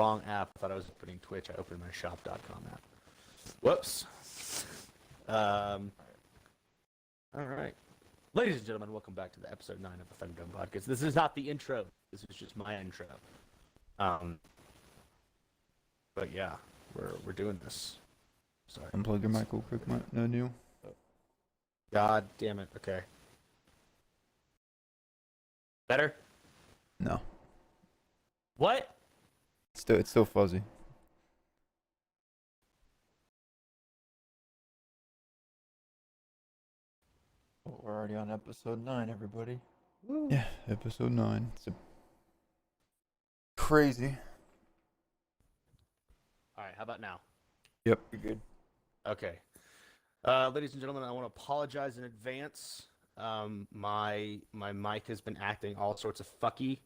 wrong app. I thought I was opening Twitch. I opened my shop.com app. Whoops. All right. Ladies and gentlemen, welcome back to the episode 9 of the Thunderdome Podcast. This is not the intro. This is just my intro. But yeah, we're doing this. Sorry. Unplug your mic real quick, no new. God damn it. Okay. Better? No. What? It's still fuzzy. Well, we're already on episode 9, everybody. Woo. Yeah, episode 9. It's crazy. Alright, how about now? Yep. You're good. Okay. Ladies and gentlemen, I want to apologize in advance. My mic has been acting all sorts of fucky.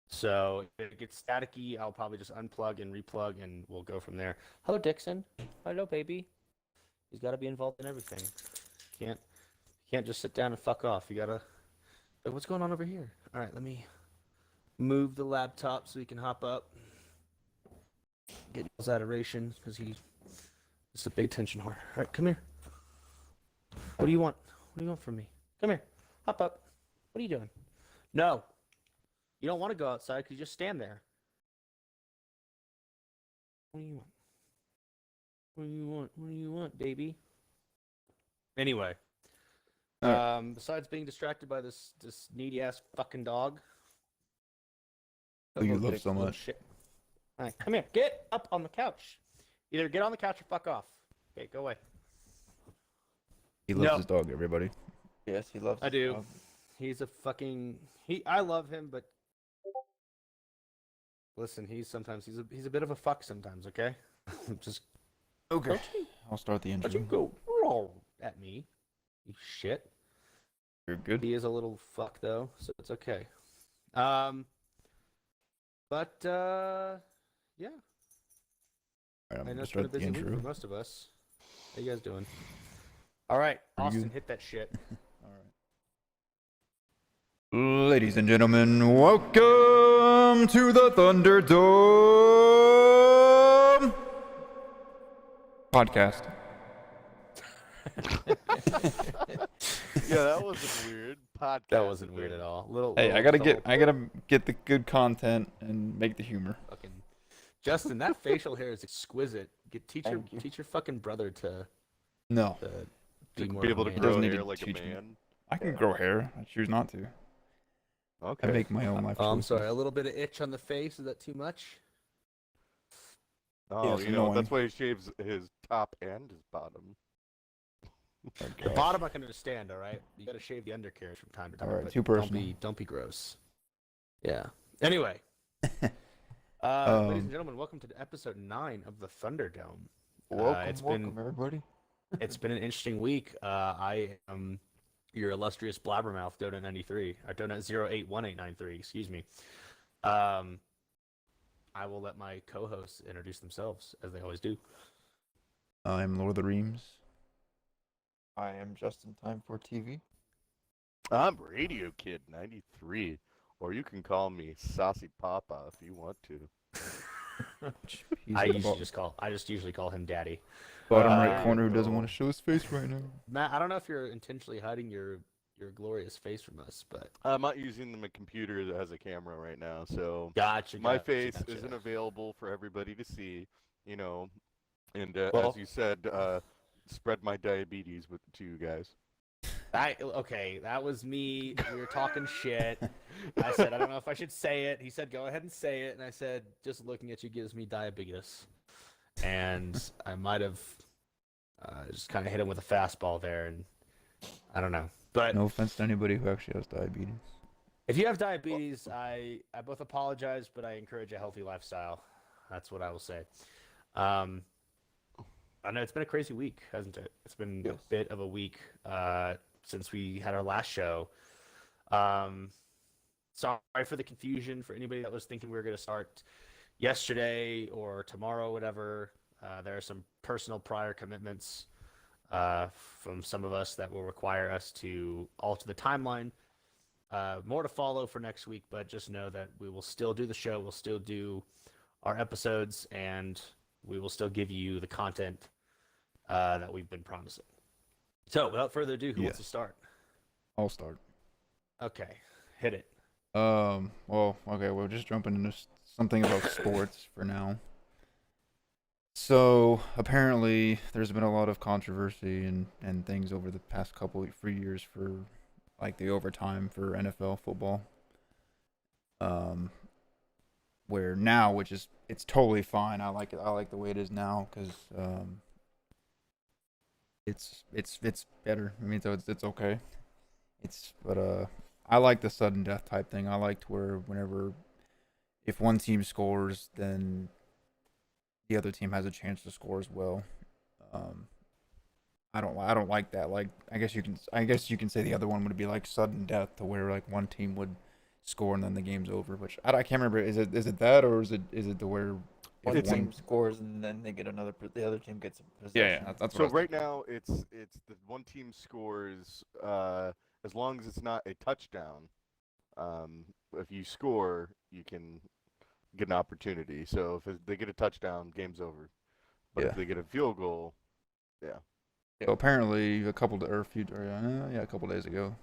So if it gets staticky, I'll probably just unplug and replug and we'll go from there. Hello, Dixon. Hello, baby. He's got to be involved in everything. Can't just sit down and fuck off. You gotta. What's going on over here? All right, let me move the laptop so he can hop up. Get his adoration because it's a big attention whore. All right, come here. What do you want? What do you want from me? Come here. Hop up. What are you doing? No. You don't want to go outside because you just stand there. What do you want? What do you want? What do you want, baby? Anyway. Besides being distracted by this needy ass fucking dog. Oh, you love so much. Shit. All right, come here. Get up on the couch. Either get on the couch or fuck off. Okay, go away. He loves his dog, everybody. Yes, he loves I his do. dog. He's a fucking I love him, but listen, he's a bit of a fuck sometimes, okay? Just okay. I'll start the intro. don't you go roll at me, you shit. You're good. He is a little fuck though, so it's okay. But yeah. All right, I'm I know gonna it's been a start the busy week intro. for most of us. How you guys doing? All right, Pretty Austin, good. hit that shit. All right. Ladies and gentlemen, welcome to the Thunderdome Podcast. Yeah, that wasn't weird. Podcast. That wasn't weird at all. Hey, I gotta get the good content and make the humor. Fucking Justin, that facial hair is exquisite. Teach Thank you. your fucking brother to No, be more Be able to man. grow doesn't need hair to like a teach me. man. I can grow hair. I choose not to. Okay. I make my own life Oh, I'm choices. sorry. A little bit of itch on the face. Is that too much? Oh, Yeah, it's you know, annoying. that's why he shaves his top and his bottom. Oh, The gosh. bottom I can understand. All right, you got to shave the undercarriage from time to time. All right, but too personal. Don't be gross. Yeah. Anyway. Ladies and gentlemen, welcome to episode 9 of the Thunderdome. Welcome, everybody. It's been an interesting week. I am your illustrious blabbermouth, Donut93, or Donut081893, excuse me. I will let my co-hosts introduce themselves, as they always do. I'm Lord of the Reams. I am just in time for TV. I'm Radio Kid 93, or you can call me Saucy Papa if you want to. He's I the just usually call him Daddy. bottom right uh, corner who doesn't want to show his face right now. Matt, I don't know if you're intentionally hiding your glorious face from us, but I'm not using my computer as a camera right now, so gotcha. my gotcha, face gotcha. isn't available for everybody to see, you know. And Well- as you said, spread my diabetes to you guys. Okay, that was me. We were talking shit. I said, I don't know if I should say it. He said, go ahead and say it. And I said, just looking at you gives me diabetes. And I might have just kind of hit him with a fastball there. And I don't know. But No offense to anybody who actually has diabetes. if you have diabetes, I both apologize, but I encourage a healthy lifestyle. That's what I will say. I know it's been a crazy week, hasn't it? It's been Yes. a bit of a week since we had our last show. Sorry for the confusion for anybody that was thinking we were going to start yesterday or tomorrow, whatever. There are some personal prior commitments from some of us that will require us to alter the timeline. More to follow for next week, but just know that we will still do the show. We'll still do our episodes, and we will still give you the content that we've been promising. So, without further ado, who wants to start? I'll start. Okay, hit it. Well, okay, we're just jumping into something about sports for now. So, apparently, there's been a lot of controversy and things over the past couple of years for, like, the overtime for NFL football. Where now, it's totally fine. I like it. I like the way it is now because, it's better. I mean, so it's okay. But I like the sudden death type thing. I liked where whenever if one team scores, then the other team has a chance to score as well. I don't like that. Like I guess you can say the other one would be like sudden death, to where like one team would score and then the game's over. Which I can't remember. Is it that, or is it the where One if team scores and then they get the other team gets a possession. yeah, that's So what right now it's the one team scores as long as it's not a touchdown. If you score, you can get an opportunity. So if they get a touchdown, game's over. But if they get a field goal, yeah. So apparently a couple days ago,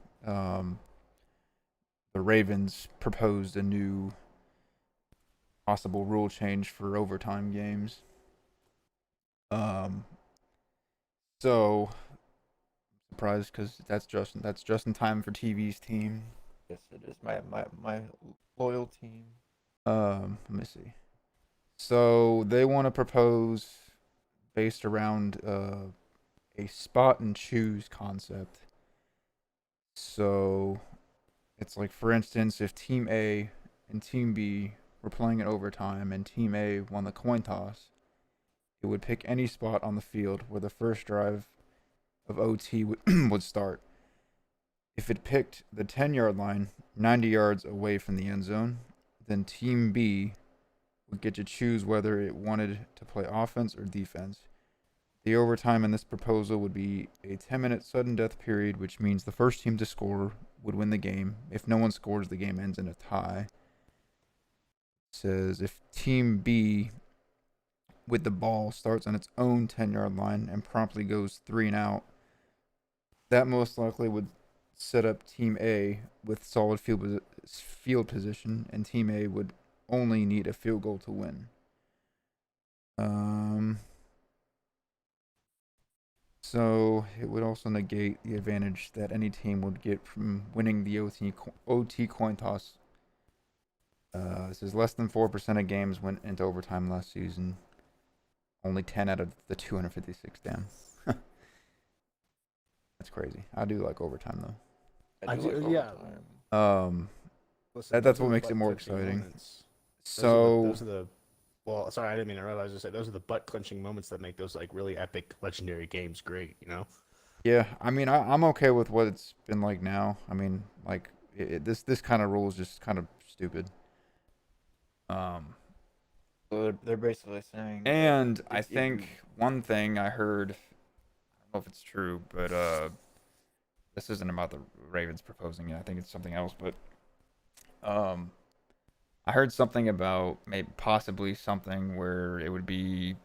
the Ravens proposed a new possible rule change for overtime games. So surprised because that's just in time for TV's team. Yes, it is my loyal team. Let me see. So they want to propose based around a spot and choose concept. So it's like, for instance, if Team A and Team B were playing in overtime and Team A won the coin toss, it would pick any spot on the field where the first drive of OT would start. If it picked the 10-yard line 90 yards away from the end zone, then Team B would get to choose whether it wanted to play offense or defense. The overtime in this proposal would be a 10-minute sudden death period, which means the first team to score would win the game. If no one scores, the game ends in a tie. It says if Team B with the ball starts on its own 10-yard line and promptly goes 3 and out, that most likely would set up Team A with solid field position, and Team A would only need a field goal to win. So it would also negate the advantage that any team would get from winning the OT coin toss. This is less than 4% of games went into overtime last season. Only 10 out of the 256. Damn. That's crazy. I do like overtime though. I do like yeah. overtime. Listen, That's those what are makes it more butt-clenching exciting. moments. So those are the well, sorry, I didn't mean to realize. I said those are the butt clenching moments that make those like really epic, legendary games great. You know. yeah, I mean, I'm okay with what it's been like now. I mean, like this kind of rule is just kind of stupid. So they're basically saying. And I if think you- one thing I heard, I don't know if it's true, but this isn't about the Ravens proposing it. I think it's something else. But I heard something about maybe possibly something where it would be,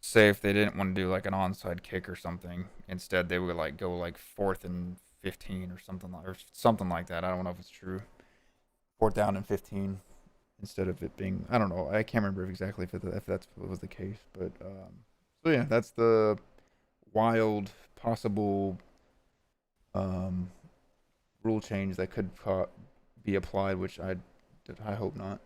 say if they didn't want to do like an onside kick or something, instead they would like go like 4th and 15 or something like that. I don't know if it's true. 4th down and 15. Instead of it being, I don't know, I can't remember exactly if that's what was the case, but so yeah, that's the wild possible rule change that could be applied, which I hope not.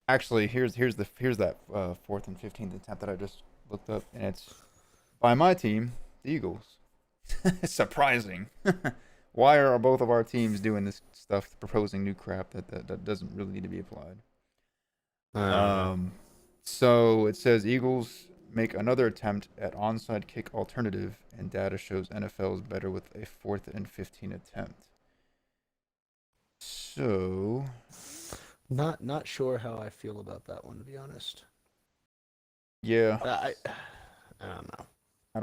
Actually, here's that 4th and 15th attempt that I just looked up, and it's by my team, the Eagles. Surprising. Why are both of our teams doing this stuff, proposing new crap that doesn't really need to be applied? So it says Eagles make another attempt at onside kick alternative, and data shows NFL is better with a 4th and 15 attempt. So, Not sure how I feel about that one, to be honest. yeah, I don't know. I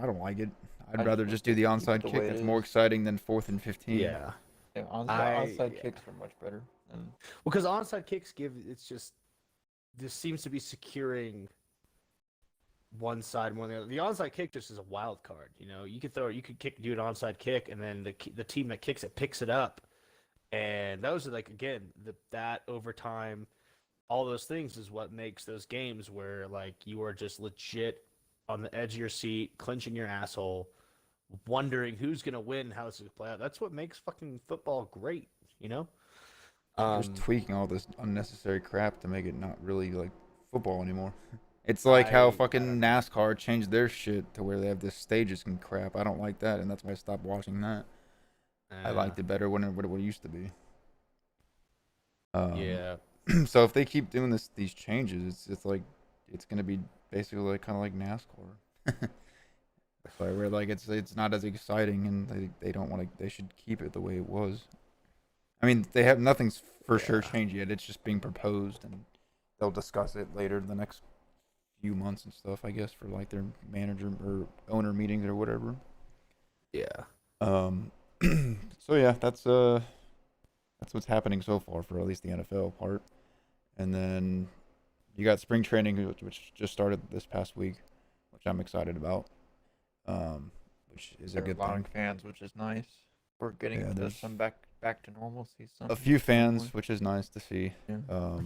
don't like it. I'd I rather just just do the want to keep onside it the kick. way it It's more is. exciting than 4th and 15. Yeah. Yeah. onside kicks are much better. And because onside kicks this seems to be securing one side more than the other. The onside kick just is a wild card. You could do an onside kick, and then the team that kicks it picks it up, and those are that overtime, all those things is what makes those games where you are just legit on the edge of your seat, clenching your asshole, wondering who's gonna win, how this is gonna play out. That's what makes fucking football great. Just tweaking all this unnecessary crap to make it not really like football anymore. It's like how fucking NASCAR changed their shit to where they have this stages and crap. I don't like that, and that's why I stopped watching that. I liked it better when it used to be. Yeah. So if they keep doing these changes, it's gonna be basically kind of like NASCAR. Where it's not as exciting, and they don't want to. They should keep it the way it was. I mean, they have nothing's for sure changed yet. It's just being proposed, and they'll discuss it later the next few months and stuff, I guess, for their manager or owner meetings or whatever. Yeah. So yeah, that's what's happening so far for at least the NFL part. And then you got spring training, which just started this past week, which I'm excited about. Which is a good thing. Allowing fans, which is nice. We're getting some back to normalcy. A few fans, which is nice to see. Yeah.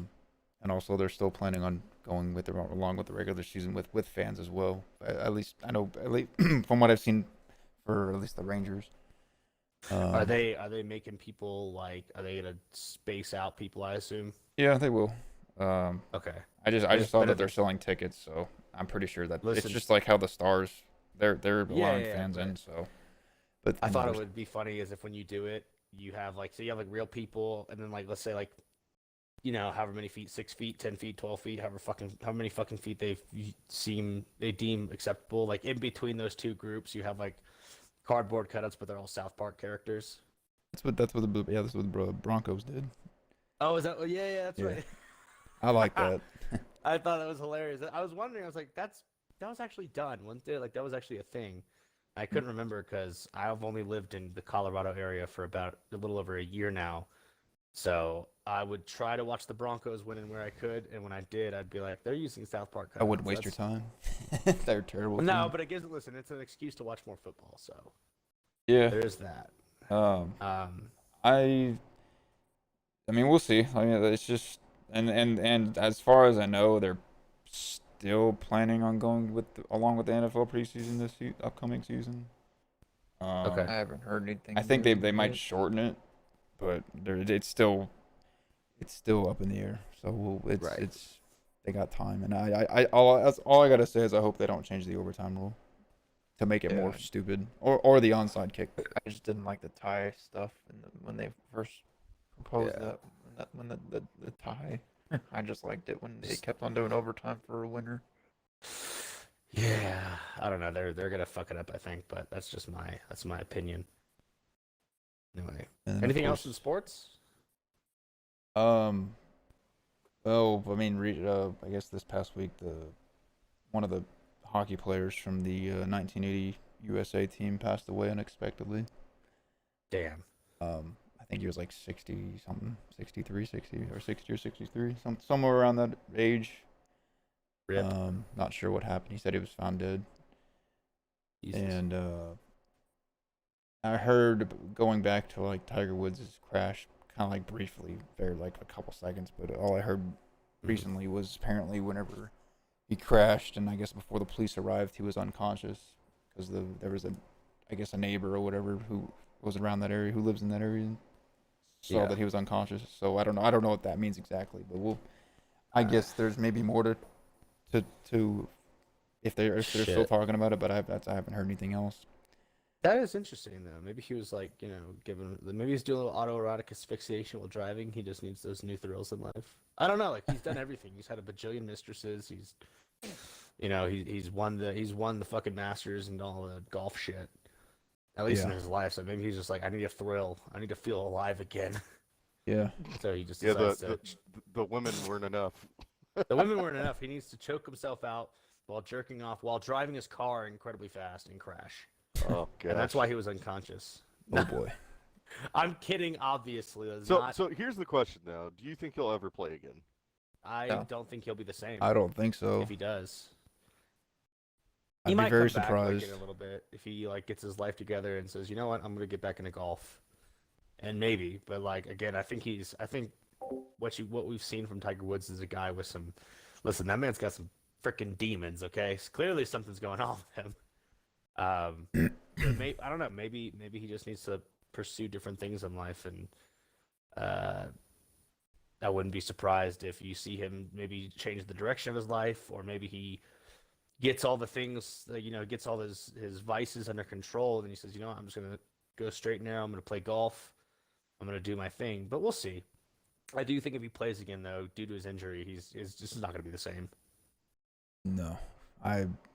And also they're still planning on going along with the regular season with fans as well. At least I know, from what I've seen, for at least the Rangers. Are they making people are they gonna space out people? I assume. Yeah, they will. Okay. I just saw that they're selling tickets, so I'm pretty sure that it's just like how the Stars they're allowing fans in. So, but I thought it would be funny is if when you do it, you have you have real people, and then let's say however many feet, 6 feet, 10 feet, 12 feet, how many fucking feet they deem acceptable. In between those two groups, you have cardboard cutouts, but they're all South Park characters. That's what the Broncos did. Oh, is that? Yeah, that's right. I like that. I thought that was hilarious. I was wondering. I was like, that was actually done, wasn't it? That was actually a thing. I couldn't remember because I've only lived in the Colorado area for about a little over a year now. So I would try to watch the Broncos win where I could, and when I did, I'd be like, they're using South Park cutouts. I wouldn't waste your time. They're terrible. No, but listen, it's an excuse to watch more football. So yeah, there is that. I mean, we'll see. I mean, it's just and as far as I know, they're still planning on going along with the NFL preseason this upcoming season. Okay. I haven't heard anything. I think they might shorten it, but it's still up in the air. So it's they got time, and all I gotta say is I hope they don't change the overtime rule to make it more stupid, or the onside kick. I just didn't like the tie stuff, when they first proposed that when the tie. I just liked it when they kept on doing overtime for a winner. Yeah, I don't know. They're gonna fuck it up, I think, but that's just my opinion. Anyway, anything else in sports? Well, I mean, I guess this past week, one of the hockey players from the 1980 USA team passed away unexpectedly. Damn. I think he was 60 something, 63, 60 or 60 or 63, somewhere around that age. Rip. Not sure what happened. He said he was found dead. Jesus. And I heard going back to Tiger Woods' crash, kind of briefly, very a couple seconds, but all I heard recently was apparently whenever he crashed, and I guess before the police arrived, he was unconscious because there was a neighbor or whatever who was around that area, who lives in that area, and saw that he was unconscious. So I don't know what that means exactly, but I guess there's maybe more to if they're still talking about it, but I haven't heard anything else. That is interesting though. Maybe he was maybe he's doing a little autoerotic asphyxiation while driving. He just needs those new thrills in life. I don't know. He's done everything. He's had a bajillion mistresses. He's won the fucking Masters and all the golf shit. At least in his life. So maybe he's just I need a thrill. I need to feel alive again. Yeah. So he just decides the women weren't enough. The women weren't enough. He needs to choke himself out while jerking off while driving his car incredibly fast and crash. Oh god. And that's why he was unconscious. Oh boy. I'm kidding, obviously. It's So not, so here's the question though: do you think he'll ever play again? I No. don't think he'll be the same I don't think so. if he does. I'd He be might very come back surprised. like in a little bit if he like gets his life together and says, you know what, I'm gonna get back into golf, and maybe. But like again, I think what we've seen from Tiger Woods is a guy with some. Listen, that man's got some freaking demons. Okay, so clearly something's going on with him. I don't know. Maybe he just needs to pursue different things in life, and I wouldn't be surprised if you see him maybe change the direction of his life, or maybe he gets all the things, gets all his vices under control, and he says, you know what, I'm just gonna go straight now. I'm gonna play golf. I'm gonna do my thing. But we'll see. I do think if he plays again, though, due to his injury, he's just not gonna be the same. No,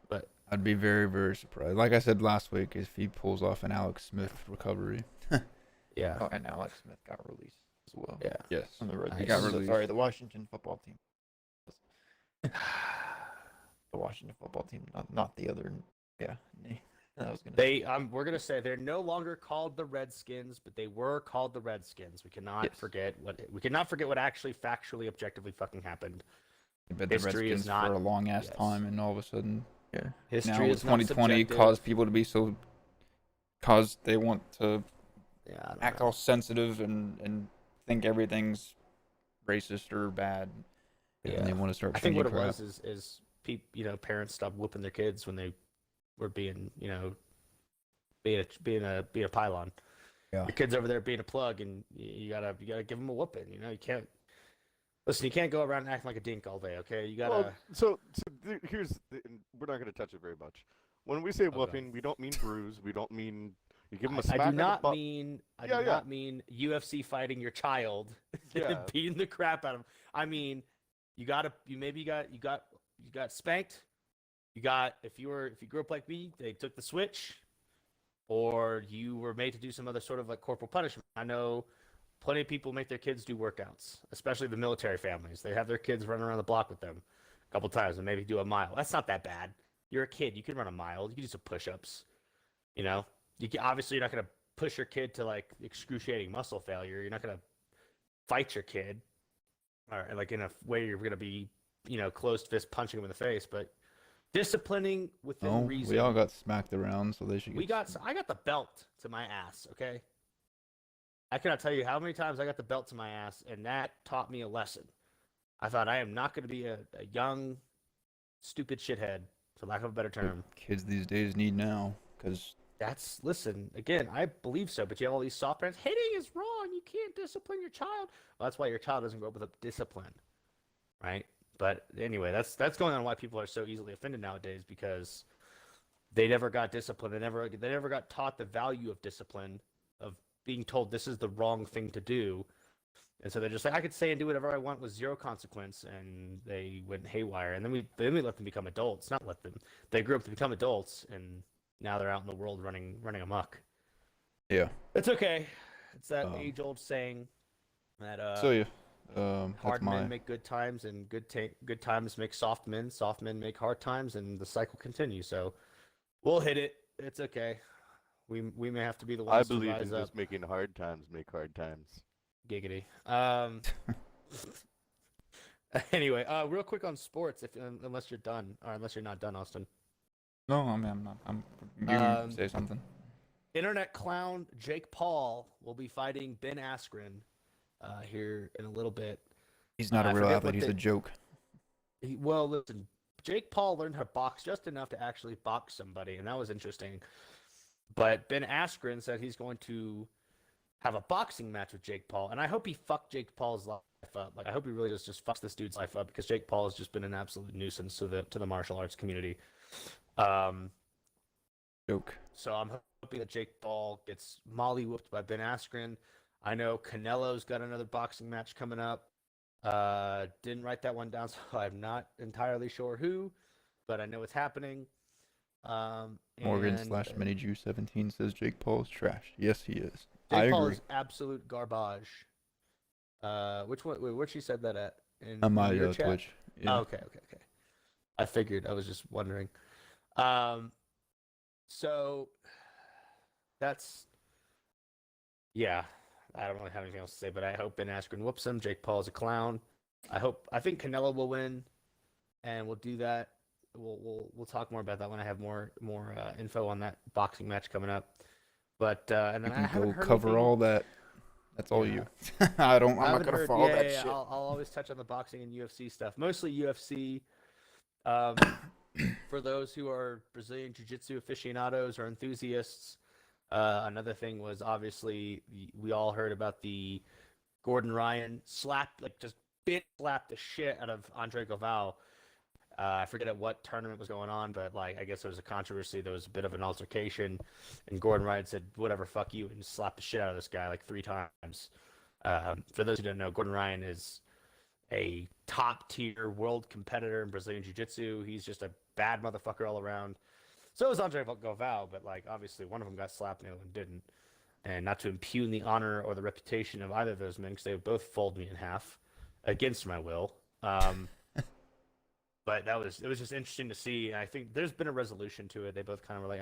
But I'd be very, very surprised. Like I said last week, if he pulls off an Alex Smith recovery. yeah, Oh, and Alex Smith got released as well. yeah. Yes. From the Red Nice. He got Sox. released. Sorry, the Washington football team. The Washington football team, not the other. Yeah, I was gonna. We're gonna say they're no longer called the Redskins, but they were called the Redskins. We cannot Yes. forget what actually factually, objectively fucking happened. But the History is Redskins not- for a long ass yes. time, and all of a sudden, Yeah. History now is with not 2020, subjective. cause people to be so, cause they want to Yeah, I don't act know. all sensitive and think everything's racist or bad, and they want to start I think changing what it crap. was is parents stopped whooping their kids when they were being a pylon. Yeah. Your kid's over there being a plug, and you gotta give them a whooping. You can't listen. You can't go around acting like a dink all day. Okay, you gotta. Well, and we're not going to touch it very much. When we say whooping, we don't mean bruise. We don't mean you give them a smack I on do the not butt. mean Yeah, yeah. UFC fighting your child Yeah. and beating the crap out of him. I mean, you got spanked. If you grew up like me, they took the switch, or you were made to do some other sort of like corporal punishment. I know plenty of people make their kids do workouts, especially the military families. They have their kids run around the block with them a couple times and maybe do a mile. That's not that bad. You're a kid. You can run a mile. You can do some push-ups. Obviously you're not going to push your kid to like excruciating muscle failure. You're not going to fight your kid, or like in a way you're going to be, closed fist punching him in the face. But disciplining within Oh, reason. we all got smacked around, so they should get. I got the belt to my ass. Okay. I cannot tell you how many times I got the belt to my ass, and that taught me a lesson. I thought I am not going to be a young, stupid shithead, for lack of a better term. Kids these days need now, because Listen, again, I believe so, but you have all these soft parents. Hitting is wrong. You can't discipline your child. Well, that's why your child doesn't grow up with a discipline, right? But anyway, that's going on why people are so easily offended nowadays, because they never got disciplined. They never got taught the value of discipline, of being told this is the wrong thing to do. And so they're just like, I could say and do whatever I want with zero consequence, and they went haywire. And then we let them become adults, not let them. They grew up to become adults, and now they're out in the world running amok. yeah. It's okay. It's that age-old saying that So yeah, hard that's my. men make good times, and good times make soft men. Soft men make hard times, and the cycle continues. So we'll hit it. It's okay. We may have to be the I ones to believe rise in up. just making hard times make hard times. Giggity. Anyway, real quick on sports, unless you're done, or unless you're not done, Austin. No, I mean, I'm not. You say something. Internet clown Jake Paul will be fighting Ben Askren here in a little bit. He's not I a real forget athlete. what He's a joke. Well, listen, Jake Paul learned how to box just enough to actually box somebody, and that was interesting. But Ben Askren said he's going to have a boxing match with Jake Paul, and I hope he fucked Jake Paul's life up. Like, I hope he really just fucks this dude's life up, because Jake Paul has just been an absolute nuisance to the martial arts community. Joke. So I'm hoping that Jake Paul gets molly whooped by Ben Askren. I know Canelo's got another boxing match coming up. Didn't write that one down, so I'm not entirely sure who, but I know it's happening. Morgan/MiniJew17 says Jake Paul is trash. Yes, he is. Jake I Paul agree. is absolute garbage. Which one? Wait, where'd she said that at? On my your chat? Twitch. Yeah. Oh, okay. I figured. I was just wondering. So that's yeah, I don't really have anything else to say, but I hope Ben Askren whoops him. Jake Paul is a clown. I think Canelo will win, and we'll do that. We'll talk more about that when I have more info on that boxing match coming up. But and You then I can haven't go heard cover anything. all that. That's all Yeah. you. I'm I not haven't gonna heard. follow Yeah, that yeah, yeah. shit. I'll always touch on the boxing and UFC stuff. Mostly UFC. For those who are Brazilian Jiu-Jitsu aficionados or enthusiasts, another thing was obviously we all heard about the Gordon Ryan just slapped the shit out of Andre Galvao. I forget at what tournament was going on, but like I guess there was a controversy. There was a bit of an altercation, and Gordon Ryan said, "Whatever, fuck you," and slapped the shit out of this guy like 3 times. For those who don't know, Gordon Ryan is a top tier world competitor in Brazilian Jiu-Jitsu. He's just a bad motherfucker all around. So is Andre Galvao, but like obviously one of them got slapped and the other one didn't. And not to impugn the honor or the reputation of either of those men, because they would both fold me in half against my will. But it was just interesting to see. I think there's been a resolution to it. They both kind of were like,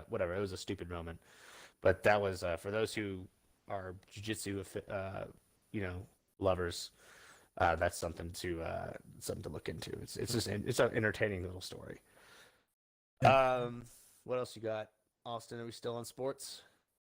whatever. It was a stupid moment, but that was for those who are jiu-jitsu, lovers. That's something to look into. It's an entertaining little story. What else you got, Austin? Are we still on sports?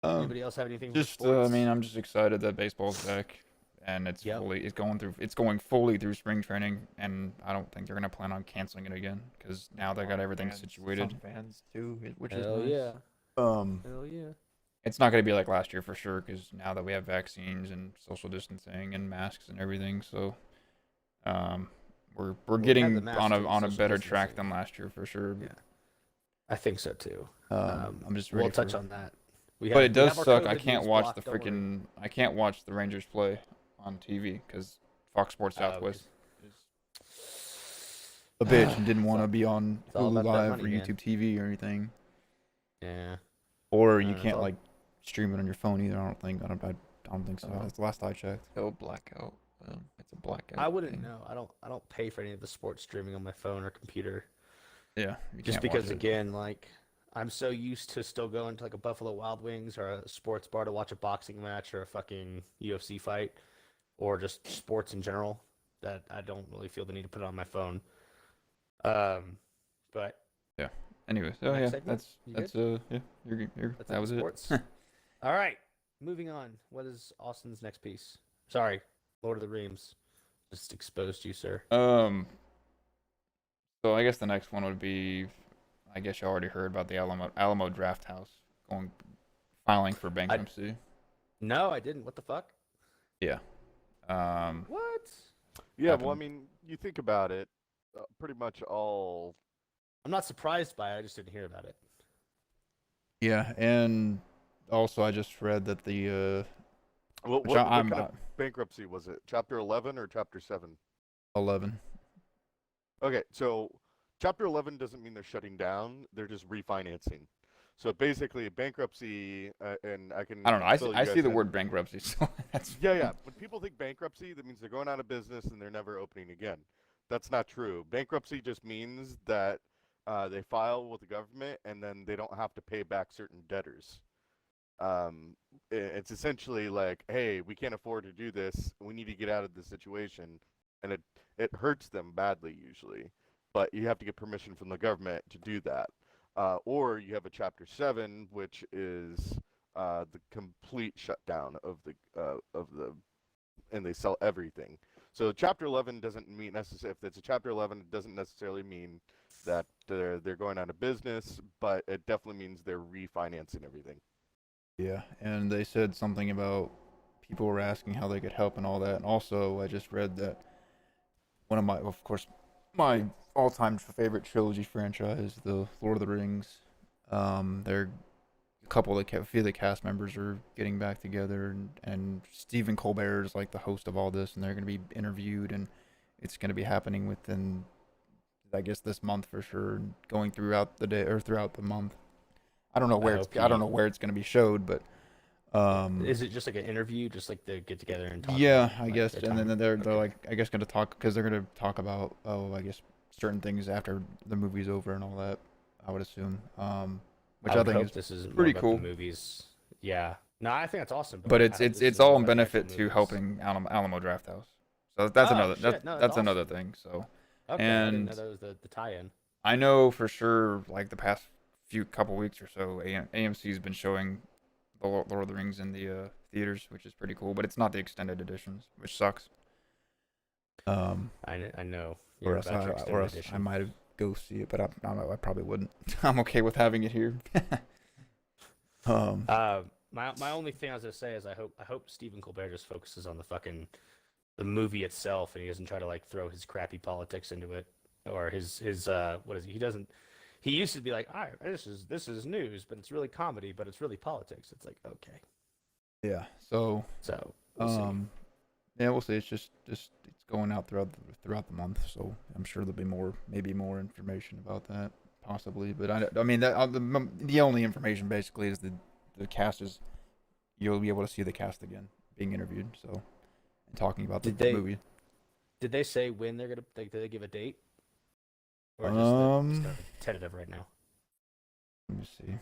Anybody else have anything for sports? I'm just excited that baseball's back, and it's going fully through spring training, and I don't think they're gonna plan on canceling it again because now they got everything situated. Some fans too, which Hell is nice. yeah. Hell yeah. It's not gonna be like last year for sure, because now that we have vaccines and social distancing and masks and everything, so we're getting on a better track than last year for sure. Yeah, I think so too. I'm just ready. We'll touch on that. But it does suck. I can't watch the Rangers play on TV because Fox Sports Southwest is a bitch and didn't want to be on Hulu Live or YouTube TV or anything. Yeah. Or you can't like stream it on your phone either. I don't think so. That's the last I checked. It'll black out. It's a blackout. I wouldn't know. I don't pay for any of the sports streaming on my phone or computer. Yeah. Just because again, like I'm so used to still going to like a Buffalo Wild Wings or a sports bar to watch a boxing match or a fucking UFC fight or just sports in general that I don't really feel the need to put it on my phone. But yeah. Anyways, that was sports. it. All right, moving on. What is Austin's next piece? Sorry, Lord of the Rings. Just exposed you, sir. So I guess the next one would be, I guess you already heard about the Alamo Draft House filing for bankruptcy. No, I didn't. What the fuck? Yeah. What? Yeah, well, I mean, you think about it, pretty much all. I'm not surprised by it. I just didn't hear about it. Yeah, and also I just read that the what kind of bankruptcy was it? Chapter 11 or Chapter 7? 11. Okay, so Chapter 11 doesn't mean they're shutting down. They're just refinancing. So basically, bankruptcy, and I don't know. I see the word bankruptcy, so that's yeah. When people think bankruptcy, that means they're going out of business and they're never opening again. That's not true. Bankruptcy just means that they file with the government and then they don't have to pay back certain debtors. It's essentially like, hey, we can't afford to do this. We need to get out of this situation, and it hurts them badly usually. But you have to get permission from the government to do that. Or you have a Chapter 7, which is the complete shutdown of the, and they sell everything. So Chapter 11 doesn't mean necessarily, if it's a Chapter 11, it doesn't necessarily mean that they're going out of business, but it definitely means they're refinancing everything. Yeah, and they said something about people were asking how they could help and all that. And also, I just read that one of my all-time favorite trilogy franchise, the Lord of the Rings, they're a few of the cast members are getting back together, and Stephen Colbert is like the host of all this, and they're going to be interviewed, and it's going to be happening within, I guess, this month for sure, going throughout the day or throughout the month. I don't know where it's going to be showed, but is it just like an interview, just like they get together and talk? Yeah, I guess, and then they're like, I guess, going to talk, because they're going to talk about I guess certain things after the movie's over and all that. I would assume, which I think is this is pretty more about cool. the movies, yeah. No, I think that's awesome. But I hope this it's is all more in like actual benefit to movies. helping Alamo Draft House. So that's Oh, another shit. No, that's that's another awesome. thing. So Okay, I didn't know and that was the tie-in. I know for sure, like the past couple weeks or so, AMC's been showing the Lord of the Rings in the theaters, which is pretty cool. But it's not the extended editions, which sucks. I know. Or You're else about your I extended edition. might go see it, but I probably wouldn't. I'm okay with having it here. My only thing I was gonna say is I hope Stephen Colbert just focuses on the movie itself, and he doesn't try to like throw his crappy politics into it, or his what is he? He doesn't. He used to be like, all right, this is news, but it's really comedy, but it's really politics. It's like, okay. Yeah. So We'll see. yeah, we'll see. It's just it's going out throughout the month, so I'm sure there'll be maybe more information about that possibly. But I mean the only information basically is the cast is you'll be able to see the cast again being interviewed, so and talking about the movie. Did they say when they're gonna? Did they give a date? Or just kind of tentative right now? Let me see.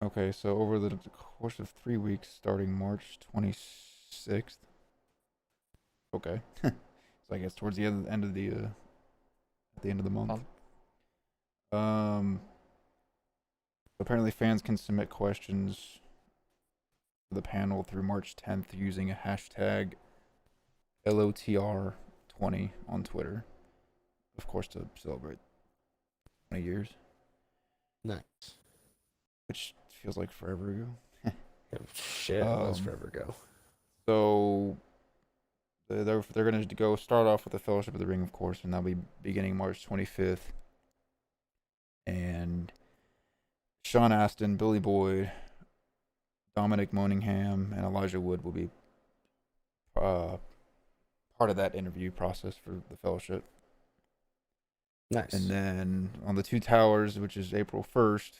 Okay, so over the course of 3 weeks, starting March 26th. Okay, so I guess towards the end of the at the end of the month. Apparently fans can submit questions to the panel through March 10th using a hashtag LOTR20 on Twitter. Of course, to celebrate 20 years. Nice. Which feels like forever ago. Shit, that was forever ago. So they're going to go start off with the Fellowship of the Ring, of course, and that'll be beginning March 25th. And Sean Astin, Billy Boyd, Dominic Moningham, and Elijah Wood will be part of that interview process for the Fellowship. Nice. And then on the Two Towers, which is April 1st,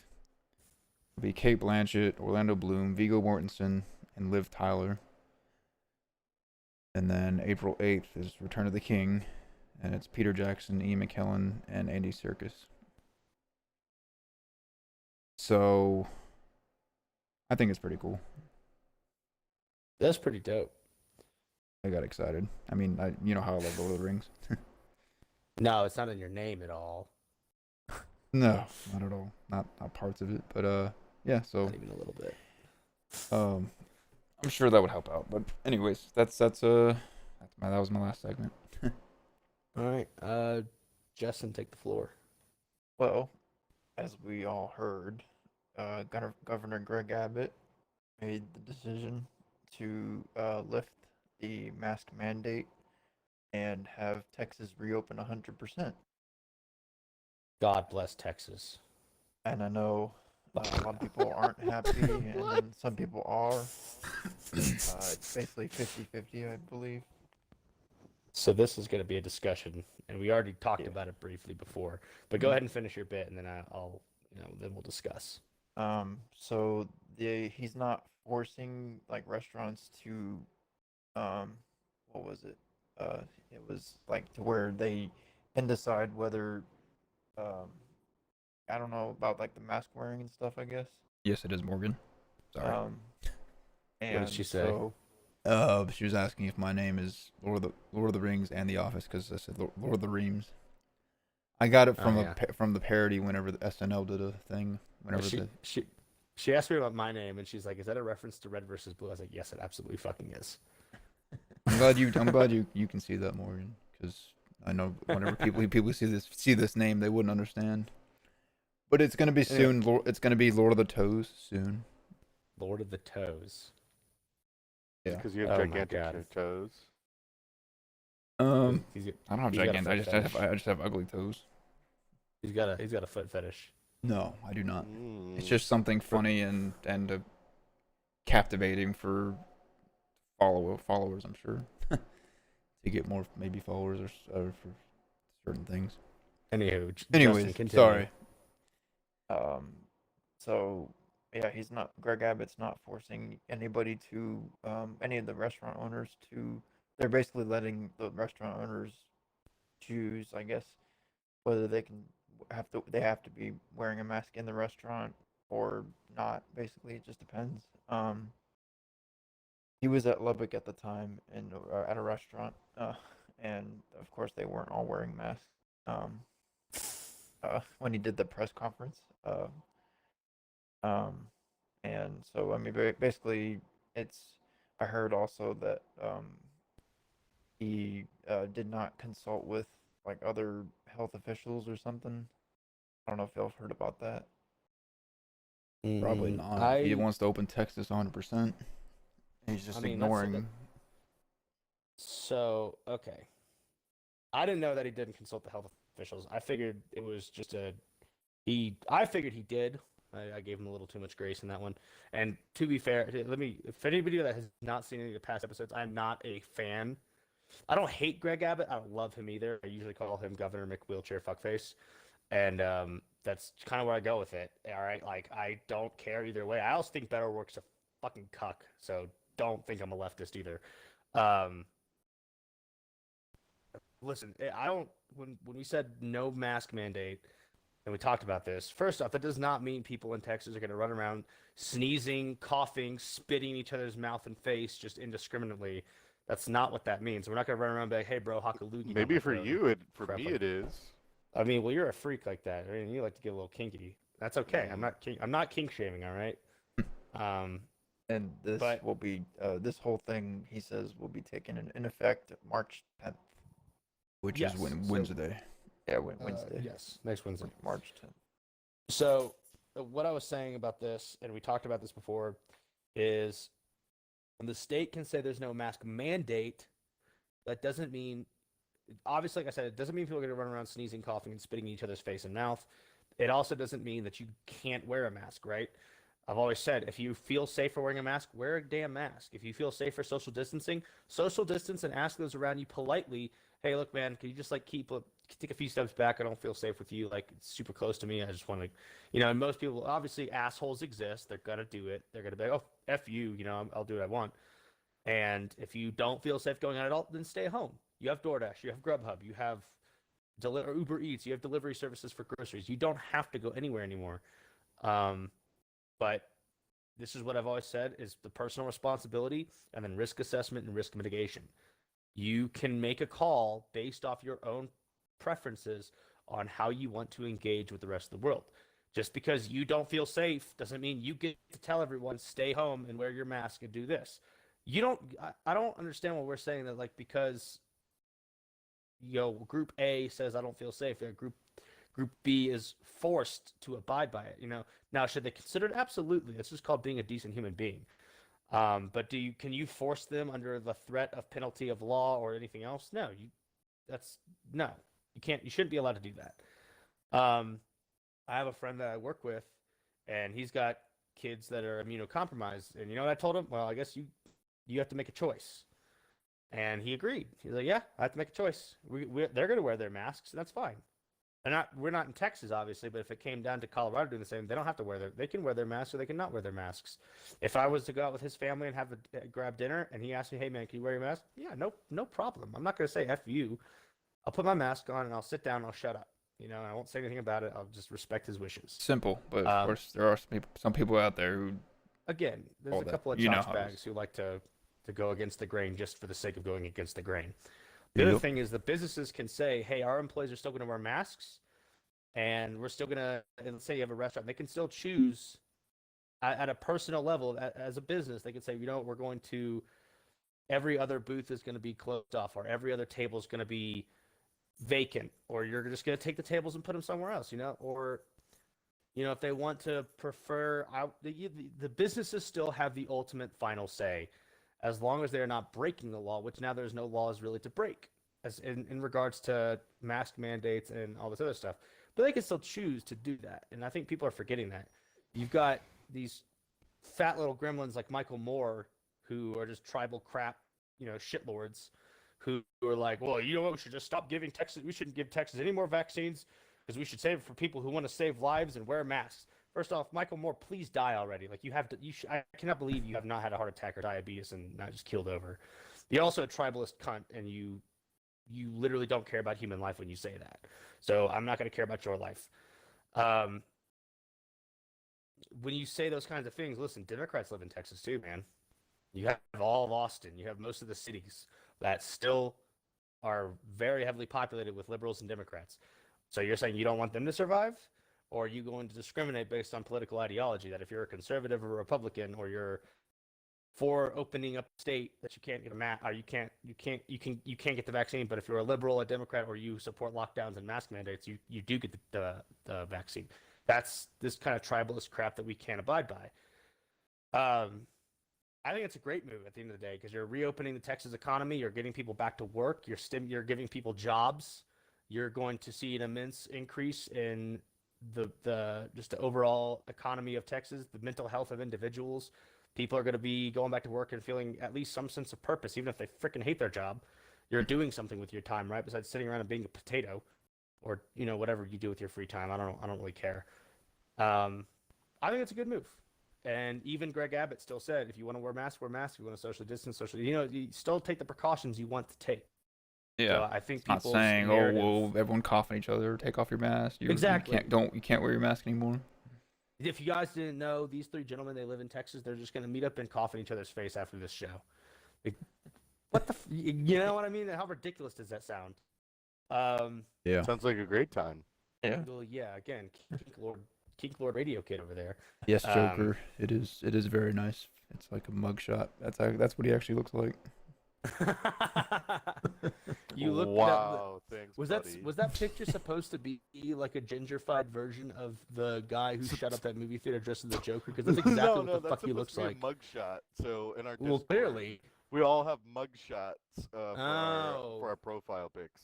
will be Kate Blanchett, Orlando Bloom, Viggo Mortensen, and Liv Tyler. And then April 8th is Return of the King, and it's Peter Jackson, Ian McKellen, and Andy Serkis. So I think it's pretty cool. That's pretty dope. I got excited. I mean, you know how I love Lord of the Rings. No, it's not in your name at all. No, not at all. Not parts of it, but yeah. So Not even a little bit. I'm sure that would help out. But anyways, that was my last segment. All right, Justin, take the floor. Well, as we all heard, Governor Greg Abbott made the decision to lift the mask mandate and have Texas reopen 100%. God bless Texas. And I know a lot of people aren't happy, and then some people are. It's basically 50-50, I believe. So this is going to be a discussion, and we already talked about it briefly before. But go ahead and finish your bit, and then I'll then we'll discuss. So he's not forcing like restaurants to, what was it? It was like to where they can decide whether, I don't know about like the mask wearing and stuff, I guess. Yes, it is Morgan. Sorry. And What did she say? So, She was asking if my name is Lord of the Rings and The Office because I said Lord of the Reams. I got it from from the parody whenever the SNL did a thing. Whenever she asked me about my name, and she's like, "Is that a reference to Red versus Blue?" I was like, "Yes, it absolutely fucking is." I'm glad you can see that, Morgan, because I know whenever people see this name, they wouldn't understand. But it's gonna be soon. Yeah. It's gonna be Lord of the Toes soon. Lord of the Toes. Yeah, because you have gigantic toes. I don't have gigantic. I just have ugly toes. He's got a foot fetish. No, I do not. It's just something funny and captivating for followers. I'm sure to get more maybe followers or for certain things. Anywho, Justin, Anyways, continue. sorry. So yeah, Greg Abbott's not forcing anybody to, any of the restaurant owners to. They're basically letting the restaurant owners choose, I guess, whether they have to be wearing a mask in the restaurant or not. Basically, it just depends. He was at Lubbock at the time and at a restaurant, and of course they weren't all wearing masks. When he did the press conference, and so I mean, basically, I heard also that he did not consult with like other health officials or something. I don't know if y'all have heard about that. Probably not. He wants to open Texas 100%. He's just ignoring. So, okay. I didn't know that he didn't consult the health officials. I figured it was just I figured he did. I gave him a little too much grace in that one. And to be fair, if anybody that has not seen any of the past episodes, I'm not a fan. I don't hate Greg Abbott. I don't love him either. I usually call him Governor McWheelchair Fuckface. And that's kind of where I go with it. All right? Like, I don't care either way. I also think Beto O'Rourke's a fucking cuck. So don't think I'm a leftist either. Listen, I don't. When we said no mask mandate, and we talked about this. First off, that does not mean people in Texas are going to run around sneezing, coughing, spitting in each other's mouth and face just indiscriminately. That's not what that means. We're not going to run around and be like, "Hey, bro, hock a loogie." Maybe for you, for me, it is. I mean, well, you're a freak like that. I mean, you like to get a little kinky. That's okay. I'm not kink shaming. All right. And this will be this whole thing, he says, will be taken in effect March 10th. Which is Wednesday. Yeah, Wednesday. Yes, next Wednesday. March 10th. So, what I was saying about this, and we talked about this before, is when the state can say there's no mask mandate, that doesn't mean, obviously, like I said, it doesn't mean people are going to run around sneezing, coughing, and spitting in each other's face and mouth. It also doesn't mean that you can't wear a mask, right? I've always said, if you feel safe for wearing a mask, wear a damn mask. If you feel safe for social distance and ask those around you politely, hey, look, man, can you just like take a few steps back? I don't feel safe with you. Like, it's super close to me. I just want to, and most people, obviously, assholes exist. They're going to do it. They're going to be like, oh, F you, I'll do what I want. And if you don't feel safe going out at all, then stay home. You have DoorDash, you have Grubhub, you have Uber Eats, you have delivery services for groceries. You don't have to go anywhere anymore. But this is what I've always said is the personal responsibility and then risk assessment and risk mitigation. You can make a call based off your own preferences on how you want to engage with the rest of the world. Just because you don't feel safe doesn't mean you get to tell everyone stay home and wear your mask and do this. I don't understand what we're saying that like because group A says I don't feel safe, Group B is forced to abide by it. Now should they consider it? Absolutely. This is called being a decent human being. But can you force them under the threat of penalty of law or anything else? No, you can't. You shouldn't be allowed to do that. I have a friend that I work with, and he's got kids that are immunocompromised. And what I told him? Well, I guess you have to make a choice. And he agreed. He's like, yeah, I have to make a choice. They're going to wear their masks, and that's fine. We're not in Texas, obviously, but if it came down to Colorado doing the same, they don't have to they can wear their masks or they can not wear their masks. If I was to go out with his family and grab dinner, and he asked me, hey, man, can you wear your mask? Yeah, no problem. I'm not going to say F you. I'll put my mask on, and I'll sit down, and I'll shut up. And I won't say anything about it. I'll just respect his wishes. Simple, but of course, there are some people out there who... Again, there's a couple of chotch bags who like to go against the grain just for the sake of going against the grain. The other thing is the businesses can say, hey, our employees are still going to wear masks, and we're still going to, let's say you have a restaurant, they can still choose at a personal level as a business. They can say, we're going to, every other booth is going to be closed off, or every other table is going to be vacant, or you're just going to take the tables and put them somewhere else, or, if they want to prefer, the businesses still have the ultimate final say, as long as they are not breaking the law, which now there's no laws really to break as in regards to mask mandates and all this other stuff. But they can still choose to do that. And I think people are forgetting that. You've got these fat little gremlins like Michael Moore, who are just tribal crap, shitlords, who are like, well, you know what? We should just stop giving Texas. We shouldn't give Texas any more vaccines because we should save it for people who want to save lives and wear masks. First off, Michael Moore, please die already. Like, you have to. I cannot believe you have not had a heart attack or diabetes and not just killed over. You're also a tribalist cunt, and you literally don't care about human life when you say that. So I'm not going to care about your life. When you say those kinds of things, listen, Democrats live in Texas too, man. You have all of Austin. You have most of the cities that still are very heavily populated with liberals and Democrats. So you're saying you don't want them to survive? Or are you going to discriminate based on political ideology, that if you're a conservative or a Republican, or you're for opening up state, that you can't get or you can't get the vaccine, but if you're a liberal, a Democrat, or you support lockdowns and mask mandates, you do get the vaccine. That's this kind of tribalist crap that we can't abide by. I think it's a great move at the end of the day, because you're reopening the Texas economy, you're getting people back to work, you're giving people jobs, you're going to see an immense increase in the overall economy of Texas, the mental health of individuals. People are going to be going back to work and feeling at least some sense of purpose, even if they freaking hate their job. You're doing something with your time, right? Besides sitting around and being a potato, or whatever you do with your free time. I don't really care. I think it's a good move. And even Greg Abbott still said, if you want to wear masks, wear masks. If you want to socially distance, you still take the precautions you want to take. Yeah, So I think not saying, well, everyone cough on each other, take off your mask. Exactly. You can't wear your mask anymore. If you guys didn't know, these three gentlemen, they live in Texas. They're just going to meet up and cough in each other's face after this show. What the? You know what I mean? How ridiculous does that sound? Yeah. Sounds like a great time. Yeah. Well, yeah. Again, Kink Lord Radio Kid over there. Yes, Joker. It is very nice. It's like a mugshot. That's what he actually looks like. You look. Wow, thanks. Was buddy. that picture supposed to be like a gingerfied version of the guy who shut up that movie theater dressed as the Joker? Because that's exactly what the fuck he looks like. Mugshot. So in our Well, Discord, clearly, we all have mugshots for our profile pics.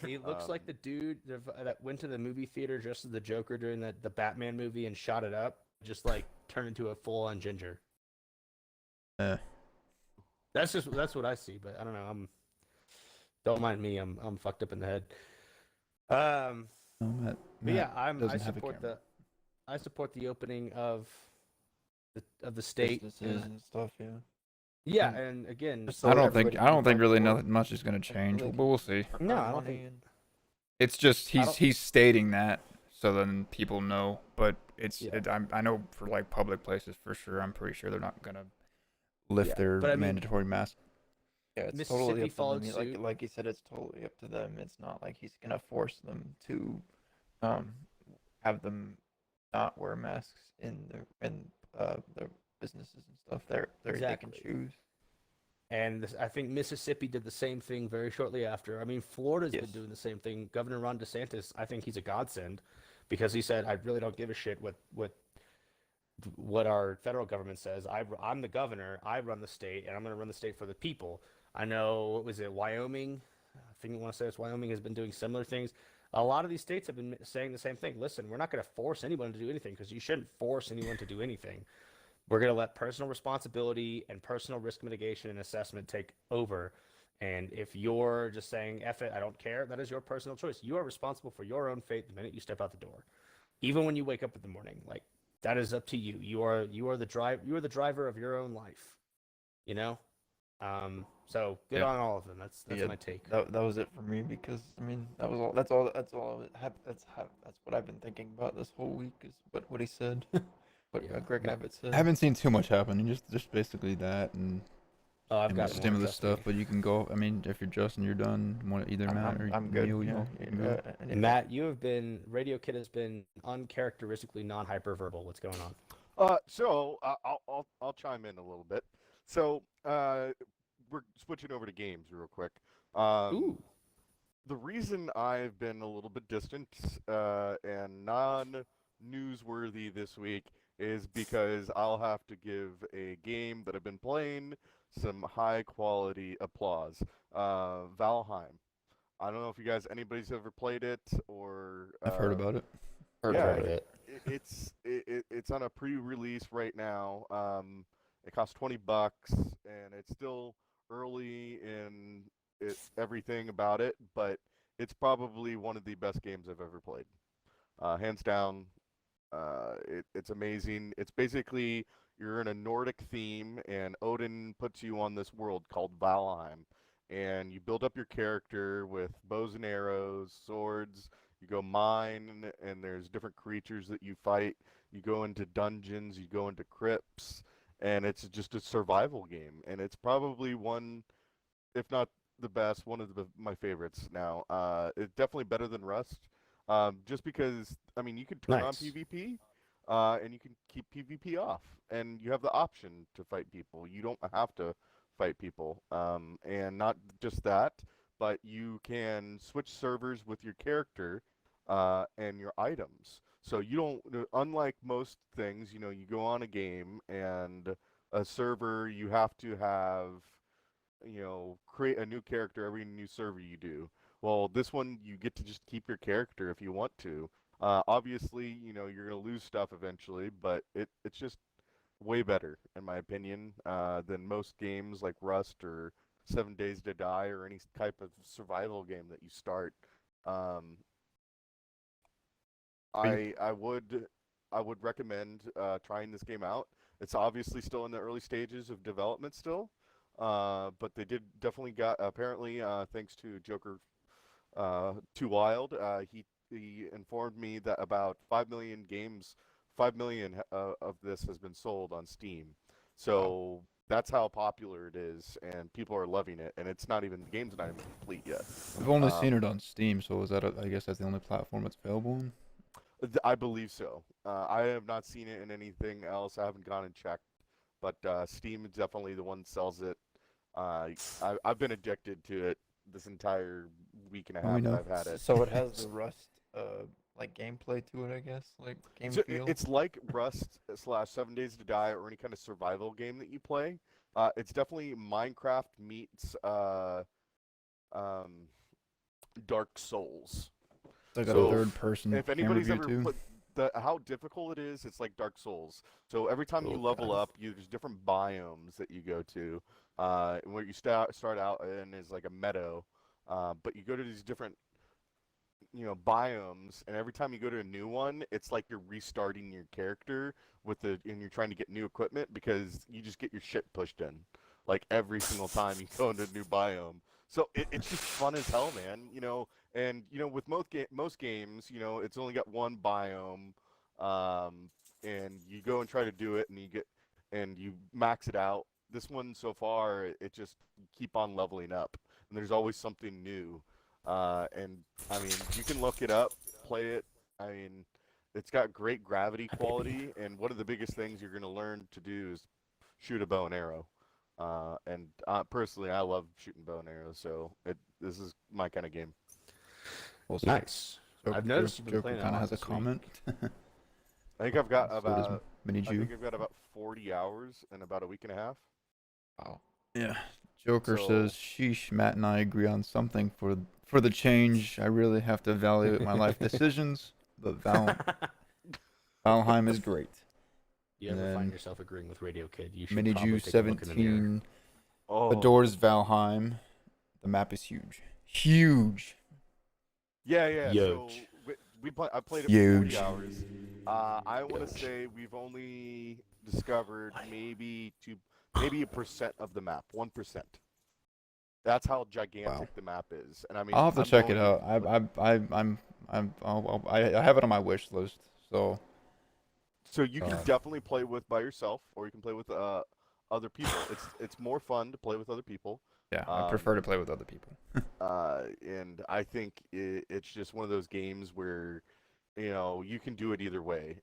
he looks like the dude that went to the movie theater dressed as the Joker during the Batman movie and shot it up, just like turned into a full-on ginger. That's what I see, but I don't know. Don't mind me. I'm fucked up in the head. Matt But yeah, I support the opening of the state. Businesses and stuff, yeah. Yeah, and again, So I don't everybody think can come really forward. nothing much is gonna change, Like- but we'll see. No, I don't Money think. and- It's just I don't- he's stating that, so then people know. But Yeah. I know for like public places for sure. I'm pretty sure they're not gonna lift Yeah, their but I mean- mandatory mask. Yeah, it's Mississippi totally up to followed them. suit. Like you said, it's totally up to them. It's not like he's gonna force them to have them not wear masks in their businesses and stuff. They can Exactly. choose. And I think Mississippi did the same thing very shortly after. I mean, Florida's Yes. been doing the same thing. Governor Ron DeSantis, I think he's a godsend, because he said, I really don't give a shit what our federal government says. I'm the governor. I run the state, and I'm going to run the state for the people. I know, what was it, Wyoming? I think I want to say it's Wyoming has been doing similar things. A lot of these states have been saying the same thing. Listen, we're not going to force anyone to do anything, because you shouldn't force anyone to do anything. We're going to let personal responsibility and personal risk mitigation and assessment take over. And if you're just saying, F it, I don't care, that is your personal choice. You are responsible for your own fate the minute you step out the door. Even when you wake up in the morning, like, that is up to you. You are the driver of your own life. You know? So good on all of them. That's my take. That was it for me, because I mean that was all. That's all. That's what I've been thinking about this whole week, is what he said. What Yeah. Greg Abbott said. I haven't seen too much happen. Just basically that and I've got the stimulus stuff. But you can go. I mean, if you're Justin, you're done. Either Matt or I'm good. Neil, Yeah, you can go. Matt, Radio Kid has been uncharacteristically non-hyperverbal. What's going on? So I'll chime in a little bit. So we're switching over to games real quick. Ooh. The reason I've been a little bit distant and non-newsworthy this week is because I'll have to give a game that I've been playing some high-quality applause. Valheim. I don't know if you guys, anybody's ever played it or. I've heard about it. Heard of it. It's on a pre-release right now. It costs $20, and it's still early in everything about it, but it's probably one of the best games I've ever played. Hands down, it's amazing. It's basically you're in a Nordic theme, and Odin puts you on this world called Valheim, and you build up your character with bows and arrows, swords. You go mine, and there's different creatures that you fight. You go into dungeons, you go into crypts, and it's just a survival game. And it's probably one, if not the best, one of my favorites now. It's definitely better than Rust. Just because, I mean, you can turn on Nice. PvP, and you can keep PvP off, and you have the option to fight people. You don't have to fight people. And not just that, but you can switch servers with your character, and your items. So you don't, unlike most things, you go on a game and a server, you have to have, create a new character every new server you do. Well, this one you get to just keep your character if you want to. Obviously, you're gonna lose stuff eventually, but it's just way better in my opinion than most games like Rust or 7 Days to Die or any type of survival game that you start. Um, I would recommend trying this game out. It's obviously still in the early stages of development still, but they did definitely got apparently thanks to Joker Too Wild. He informed me that about 5 million games, 5 million of this has been sold on Steam. So that's how popular it is, and people are loving it. And it's not even the game's not even complete yet. I've only seen it on Steam, so is that I guess that's the only platform it's available on? I believe so. I have not seen it in anything else. I haven't gone and checked, but Steam is definitely the one that sells it. I've been addicted to it this entire week and a Oh, we half that know. I've had it. So it has the Rust like gameplay to it, I guess, like game So feel. it's like Rust / 7 Days to Die or any kind of survival game that you play. It's definitely Minecraft meets um, Dark Souls. It's like a So, third-person If camera anybody's view ever too. put how difficult it is, it's like Dark Souls. So every time you Oh, level God. up, there's different biomes that you go to. Where you start out in is like a meadow, but you go to these different biomes, and every time you go to a new one, it's like you're restarting your character and you're trying to get new equipment because you just get your shit pushed in, like every single time you go into a new biome. So it's just fun as hell, man. And with most games, it's only got one biome, and you go and try to do it, and you max it out. This one so far, it just keep on leveling up, and there's always something new. And I mean, you can look it up, play it. I mean, it's got great gravity quality, and one of the biggest things you're going to learn to do is shoot a bow and arrow. And personally, I love shooting bow and arrows, so this is my kind of game. Also, Nice. I've noticed you've been Joker playing it kind a of lot has a this week. comment. I think I've got So does about Mini I Jew. think I've got about 40 hours in about a week and a half. Wow. Yeah. Joker So- says, "Sheesh, Matt and I agree on something for the change. I really have to evaluate my life decisions, but Valheim is great." You ever And find then yourself agreeing with Radio Kid? You should Mini probably Jew take a look in the mirror. 17 Oh, adores Valheim. The map is huge. Huge. yeah. So Huge. I played it for 40 Huge. hours. I want to Huge. say we've only discovered maybe 1% of the map, 1%. That's how gigantic Wow. the map is, and I mean, I'll have to I'm check it going out. I have it on my wish list. So So you can Uh, definitely play with by yourself, or you can play with other people. It's more fun to play with other people. yeah, I prefer to play with other people. And I think it's just one of those games where you can do it either way.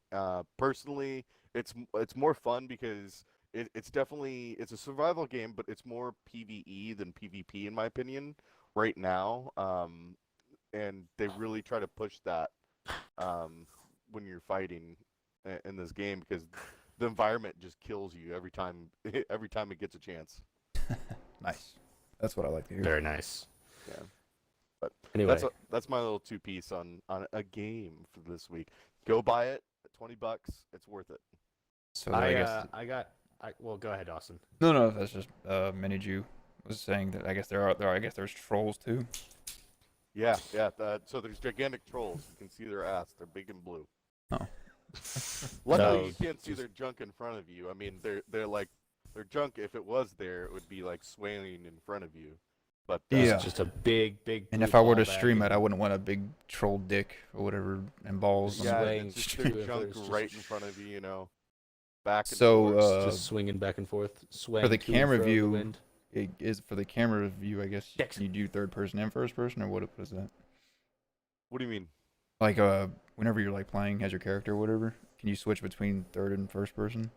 Personally, it's more fun because it's a survival game, but it's more PvE than PvP in my opinion right now. And they really try to push that when you're fighting in this game because the environment just kills you every time it gets a chance. Nice. That's what I like to hear. Very nice. Yeah. But Anyway, that's my little 2-piece on a game for this week. Go buy it at $20. It's worth it. So I guess well, go ahead, Austin. no, that's just Mini Jew was saying that I guess I guess there's trolls too. Yeah. So there's gigantic trolls. You can see their ass. They're big and blue. Oh. Luckily, No, you can't see their junk in front of you. I mean, they're like their junk. If it was there, it would be like swaying in front of you. But Yeah. It's just a big. And blue if I were ball to bag stream it, and I wouldn't want a big troll dick or whatever and balls. Yeah, yeah, swaying it's just to their it, junk it's just- right in front of you. You know, back and So, forth. just swinging back and forth, swaying for the to and camera fro in the view, wind. it is for the camera view. I guess Dixon. you do third person and first person, or what is that? What do you mean? Like whenever you're like playing as your character or whatever, can you switch between third and first person?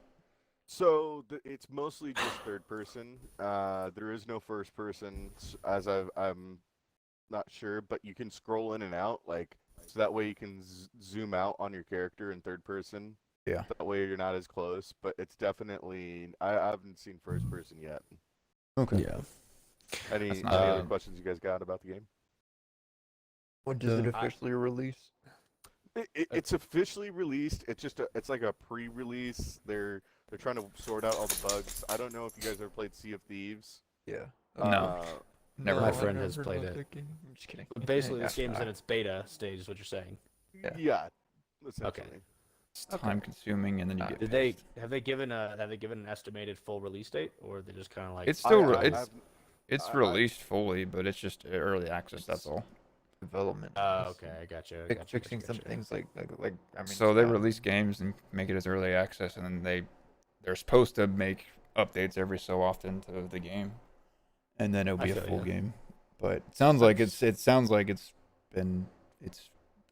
So it's mostly just third person. There is no first person, as I'm not sure, but you can scroll in and out, like so that way you can zoom out on your character in third person. Yeah. That way you're not as close, but it's definitely I haven't seen first person yet. Okay. Yeah. Any That's not other bad. questions you guys got about the game? When does it I- officially release? It's officially released. It's like a pre-release. They're trying to sort out all the bugs. I don't know if you guys ever played Sea of Thieves. Yeah. No. Never. My I friend never has heard played about it. that game. I'm just kidding. Basically, this Yeah. game's in its beta stage, is what you're saying. Yeah, essentially. It's time consuming, and then you get. Did they have they given an estimated full release date, or they're just kind of like It's still I've- it's I- released fully, but it's just early access. That's all. Development. Oh, okay, I gotcha. Fixing some things like I mean. So they release games and make it as early access, and then they're supposed to make updates every so often to the game, and then it'll I be a feel full ya. game. But it sounds like it's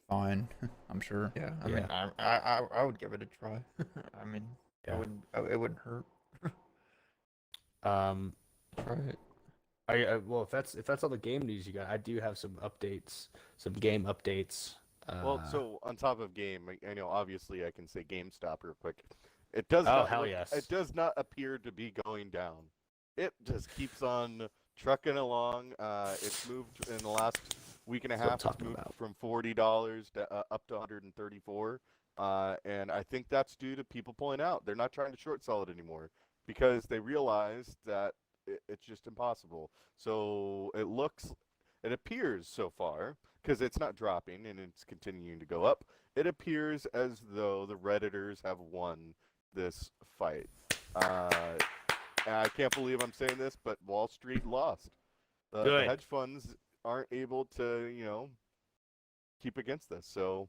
fine. I'm sure. Yeah. I mean, I would give it a try. I mean, Yeah. it wouldn't hurt. Try it. Well, if that's all the game news you got, I do have some updates, some game updates. Well, so on top of game, I know obviously I can say GameStop real quick. It does. Oh, not hell look- yes. It does not appear to be going down. It just keeps on trucking along. It's moved in the last week and a That's what I'm half. It's talking moved about. from $40 to up to 134. And I think that's due to people pulling out. They're not trying to short sell it anymore because they realize that it's just impossible. So it appears so far, because it's not dropping and it's continuing to go up, it appears as though the Redditors have won this fight. And I can't believe I'm saying this, but Wall Street lost. The Good. hedge funds aren't able to, keep against this. So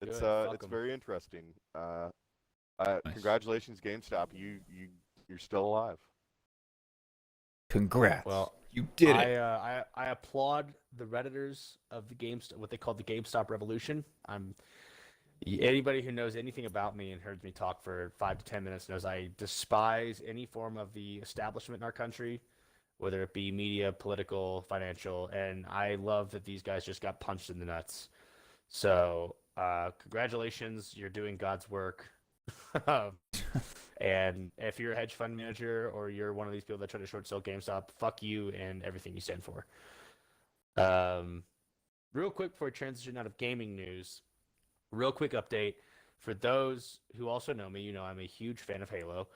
it's Good, fuck it's 'em. very interesting. Congratulations, GameStop. You're still alive. Congrats. Well, you did it. I applaud the Redditors of the GameStop, what they call the GameStop revolution. Anybody who knows anything about me and heard me talk for 5 to 10 minutes knows I despise any form of the establishment in our country, whether it be media, political, financial, and I love that these guys just got punched in the nuts. So, congratulations, you're doing God's work. And if you're a hedge fund manager or you're one of these people that try to short sell GameStop, fuck you and everything you stand for. Real quick before we transition out of gaming news, real quick update for those who also know me. I'm a huge fan of Halo.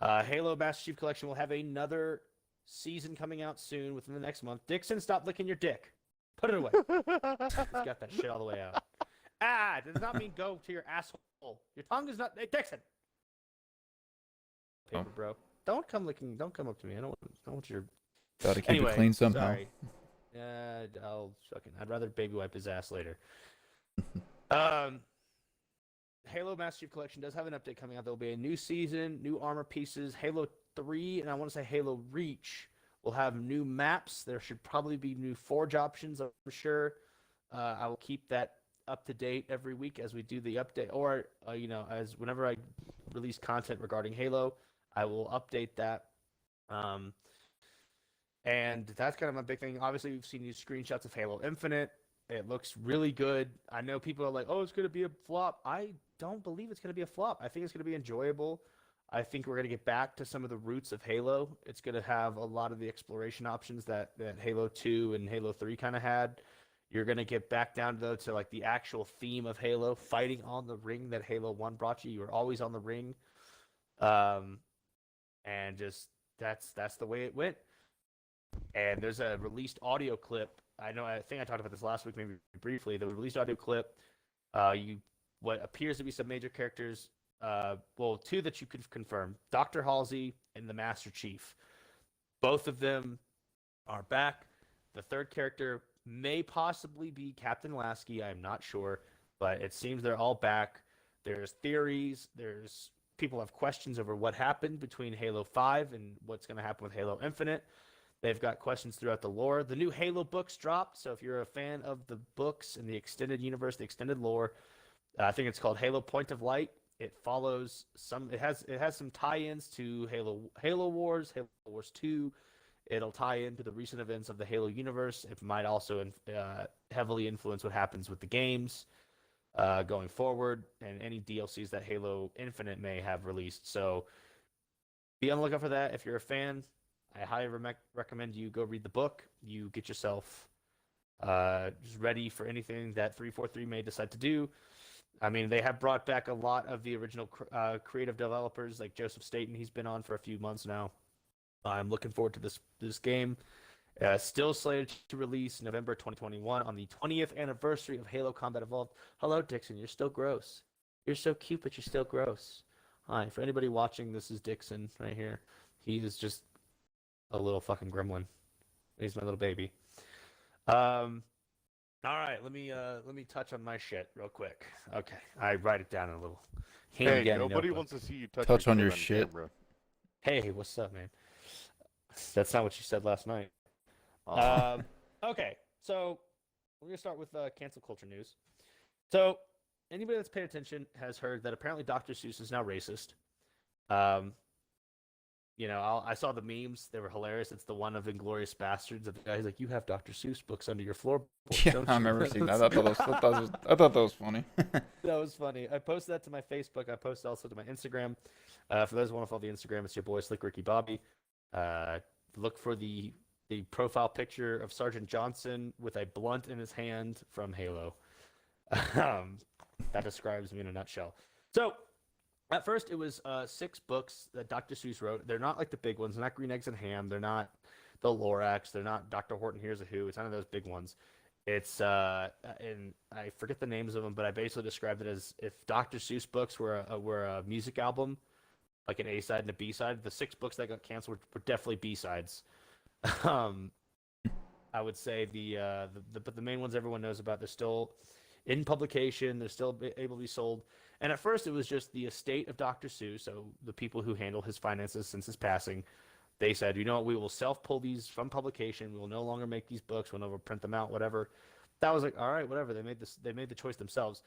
Halo Master Chief Collection will have another season coming out soon within the next month. Dixon, stop licking your dick. Put it away. It's got that shit all the way out. It does not mean go to your asshole. Your tongue is not. Hey, Dixon. Paper, bro. Don't come up to me. I don't want your. Gotta keep Anyway, it clean somehow. Sorry. I'll rather baby wipe his ass later. Halo Master Chief Collection does have an update coming out. There'll be a new season, new armor pieces. Halo 3, and I want to say Halo Reach will have new maps. There should probably be new forge options, I'm sure. I will keep that up to date every week as we do the update, or as whenever I release content regarding Halo, I will update that. And that's kind of my big thing. Obviously, we've seen these screenshots of Halo Infinite. It looks really good. I know people are like, oh, it's going to be a flop. I don't believe it's going to be a flop. I think it's going to be enjoyable. I think we're going to get back to some of the roots of Halo. It's going to have a lot of the exploration options that Halo 2 and Halo 3 kind of had. You're going to get back down to like the actual theme of Halo, fighting on the ring that Halo 1 brought you. You were always on the ring. And just that's the way it went. And there's a released audio clip. I think I talked about this last week, maybe briefly. The released audio clip, what appears to be some major characters, two that you could confirm: Dr. Halsey and the Master Chief. Both of them are back. The third character may possibly be Captain Lasky. I'm not sure, but it seems they're all back. There's theories. There's people have questions over what happened between Halo 5 and what's going to happen with Halo Infinite. They've got questions throughout the lore. The new Halo books dropped, so if you're a fan of the books and the extended universe, the extended lore, I think it's called Halo Point of Light. It follows some. It has some tie-ins to Halo Wars, Halo Wars 2. It'll tie into the recent events of the Halo universe. It might also heavily influence what happens with the games going forward and any DLCs that Halo Infinite may have released. So be on the lookout for that. If you're a fan, I highly recommend you go read the book. You get yourself just ready for anything that 343 may decide to do. I mean, they have brought back a lot of the original creative developers, like Joseph Staten. He's been on for a few months now. I'm looking forward to this game. Still slated to release November 2021 on the 20th anniversary of Halo Combat Evolved. Hello, Dixon. You're still gross. You're so cute, but you're still gross. Hi. For anybody watching, this is Dixon right here. He is just a little fucking gremlin. He's my little baby. All right, let me touch on my shit real quick. Okay, I write it down in a little. Hey, nobody wants to see you touch on your shit. Camera. Hey, what's up, man? That's not what you said last night. Okay, so we're gonna start with cancel culture news. So anybody that's paid attention has heard that apparently Dr. Seuss is now racist. I saw the memes; they were hilarious. It's the one of Inglourious Bastards. Of the guy's like, "You have Dr. Seuss books under your floorboard." Yeah, I remember seeing that. I thought that was funny. That was funny. I posted that to my Facebook. I posted also to my Instagram. For those who want to follow the Instagram, it's your boy Slick Ricky Bobby. Look for the profile picture of Sergeant Johnson with a blunt in his hand from Halo. That describes me in a nutshell. So, at first, it was 6 books that Dr. Seuss wrote. They're not like the big ones. They're not Green Eggs and Ham. They're not the Lorax. They're not Dr. Horton Hears a Who. It's none of those big ones. It's and I forget the names of them, but I basically described it as if Dr. Seuss books were a music album, like an A side and a B side. The 6 books that got canceled were definitely B sides. I would say but the main ones everyone knows about, they're still in publication. They're still able to be sold. And at first, it was just the estate of Dr. Seuss, so the people who handle his finances since his passing. They said, you know what, we will self-pull these from publication. We will no longer make these books. We'll never print them out, whatever. That was like, all right, whatever. They made the choice themselves.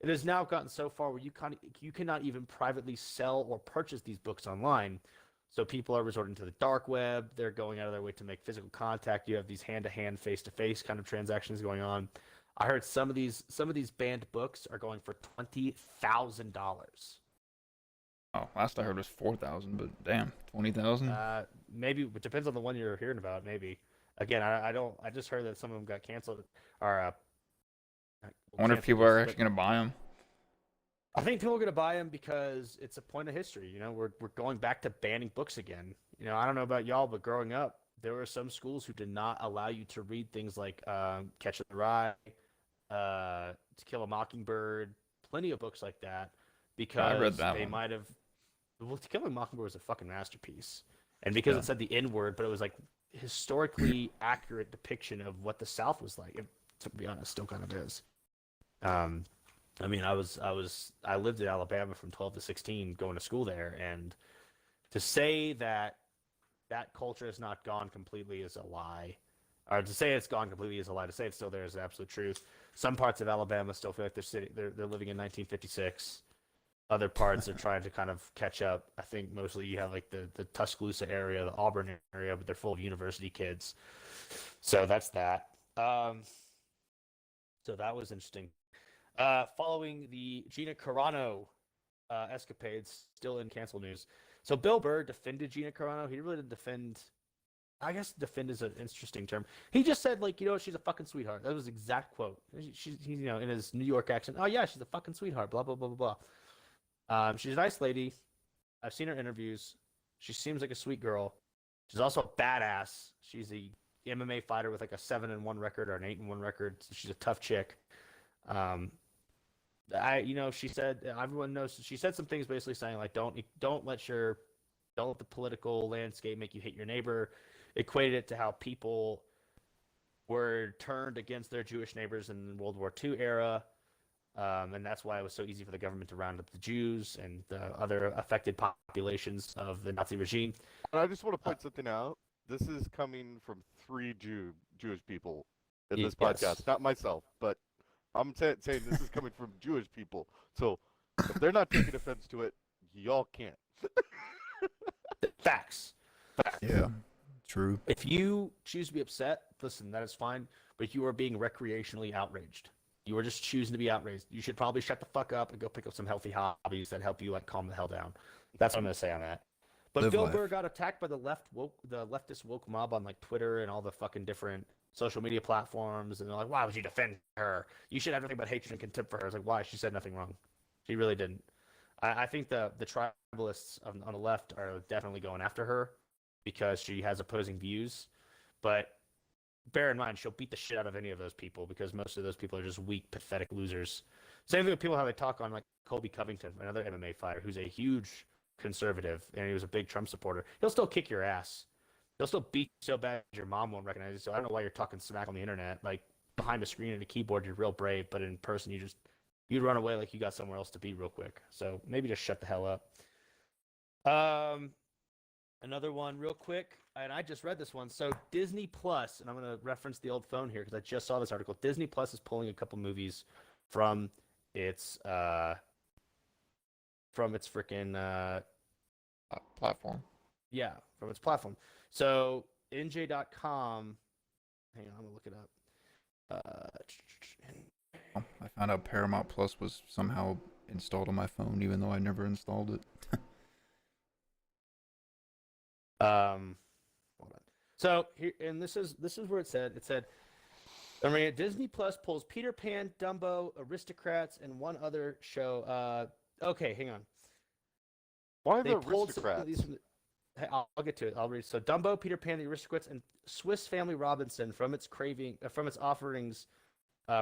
It has now gotten so far where you cannot even privately sell or purchase these books online. So people are resorting to the dark web. They're going out of their way to make physical contact. You have these hand-to-hand, face-to-face kind of transactions going on. I heard some of these banned books are going for $20,000. Oh, last I heard was 4,000, but damn, 20,000. Maybe it depends on the one you're hearing about. Maybe again, I just heard that some of them got canceled. Or I wonder if people are actually gonna buy them. I think people are gonna buy them because it's a point of history. We're going back to banning books again. I don't know about y'all, but growing up, there were some schools who did not allow you to read things like Catcher in the Rye, To Kill a Mockingbird, plenty of books like that, because I read that they one. might have. Well, To Kill a Mockingbird was a fucking masterpiece, and because it said the N word, but it was like historically accurate depiction of what the South was like. It, to be honest, still kind of is. I mean, I lived in Alabama from 12 to 16, going to school there, and to say that culture has not gone completely is a lie. Or to say it's gone completely is a lie. To say it's still there is the absolute truth. Some parts of Alabama still feel like they're living in 1956. Other parts are trying to kind of catch up. I think mostly you have like the Tuscaloosa area, the Auburn area, but they're full of university kids. So that's that. So that was interesting. Following the Gina Carano escapades, still in cancel news. So Bill Burr defended Gina Carano. He really didn't defend. I guess defend is an interesting term. He just said, like, she's a fucking sweetheart. That was his exact quote. He's in his New York accent. Oh yeah, she's a fucking sweetheart. Blah blah blah blah blah. She's a nice lady. I've seen her interviews. She seems like a sweet girl. She's also a badass. She's a MMA fighter with like a 7-1 record or an 8-1 record. So she's a tough chick. She said, everyone knows, she said some things basically saying like, don't let the political landscape make you hate your neighbor. Equated it to how people were turned against their Jewish neighbors in the World War II era. And that's why it was so easy for the government to round up the Jews and the other affected populations of the Nazi regime. And I just want to point something out. This is coming from 3 Jewish people in this podcast, not myself, but I'm saying this is coming from Jewish people. So if they're not taking offense to it, y'all can't. Facts. Yeah, true. If you choose to be upset, listen, that is fine. But you are being recreationally outraged. You are just choosing to be outraged. You should probably shut the fuck up and go pick up some healthy hobbies that help you like calm the hell down. That's what I'm gonna say on that. But Live Bill life. Burr got attacked by the leftist woke mob on like Twitter and all the fucking different social media platforms, and they're like, "Why would you defend her? You should have nothing but hatred and contempt for her." I was like, "Why? She said nothing wrong. She really didn't." I think the tribalists on the left are definitely going after her because she has opposing views, but bear in mind she'll beat the shit out of any of those people because most of those people are just weak, pathetic losers. Same thing with people how they talk on like Colby Covington, another MMA fighter who's a huge conservative and he was a big Trump supporter. He'll still kick your ass. He'll still beat you so bad your mom won't recognize you. So I don't know why you're talking smack on the internet. Like behind a screen and a keyboard, you're real brave, but in person, you'd run away like you got somewhere else to be real quick. So maybe just shut the hell up. Another one real quick, and I just read this one. So Disney Plus, and I'm going to reference the old phone here because I just saw this article. Disney Plus is pulling a couple movies from its freaking platform. Yeah, from its platform. So NJ.com, hang on, I'm going to look it up. I found out Paramount Plus was somehow installed on my phone, even though I never installed it. Hold on. So here, and this is where it said, Disney Plus pulls Peter Pan, Dumbo, Aristocrats, and one other show. Okay, hang on. Why They the pulled some of Aristocrats? these from Hey, I'll get to it. I'll read. So Dumbo, Peter Pan, the Aristocrats, and Swiss Family Robinson from its offerings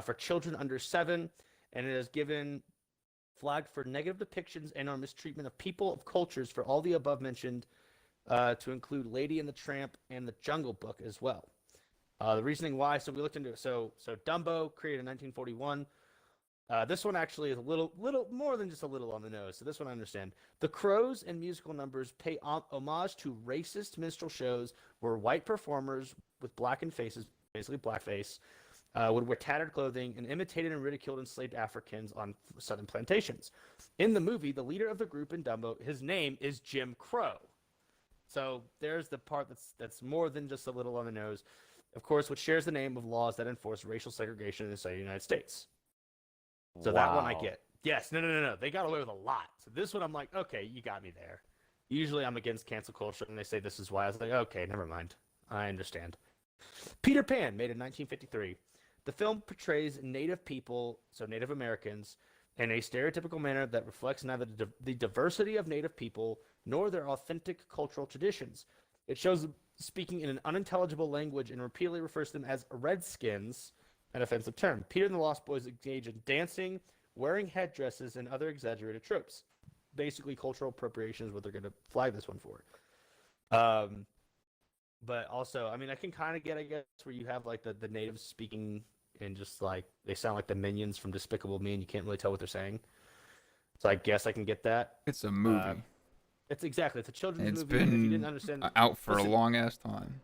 for children under 7, and it has given flagged for negative depictions and or mistreatment of people of cultures for all the above mentioned, to include Lady and the Tramp and the Jungle Book as well. The reasoning why, so we looked into it. So Dumbo, created in 1941. This one actually is a little more than just a little on the nose. So this one I understand. The Crows and musical numbers pay homage to racist minstrel shows where white performers with blackened faces, basically blackface, would wear tattered clothing and imitated and ridiculed enslaved Africans on southern plantations. In the movie, the leader of the group in Dumbo, his name is Jim Crow. So there's the part that's more than just a little on the nose. Of course, which shares the name of laws that enforce racial segregation in the United States. So that one I get. Yes, no. They got away with a lot. So this one I'm like, okay, you got me there. Usually I'm against cancel culture, and they say this is why. I was like, okay, never mind. I understand. Peter Pan, made in 1953. The film portrays Native people, so Native Americans, in a stereotypical manner that reflects neither the diversity of Native people nor their authentic cultural traditions. It shows them speaking in an unintelligible language and repeatedly refers to them as redskins, an offensive term. Peter and the Lost Boys engage in dancing, wearing headdresses, and other exaggerated tropes. Basically, cultural appropriation is what they're going to flag this one for. But also, I mean, I can kind of get, I guess, where you have like the natives speaking and just like they sound like the minions from Despicable Me, and you can't really tell what they're saying. So I guess I can get that. It's a movie. It's a children's It's movie. And if you been didn't understand, out for listen, a long ass time.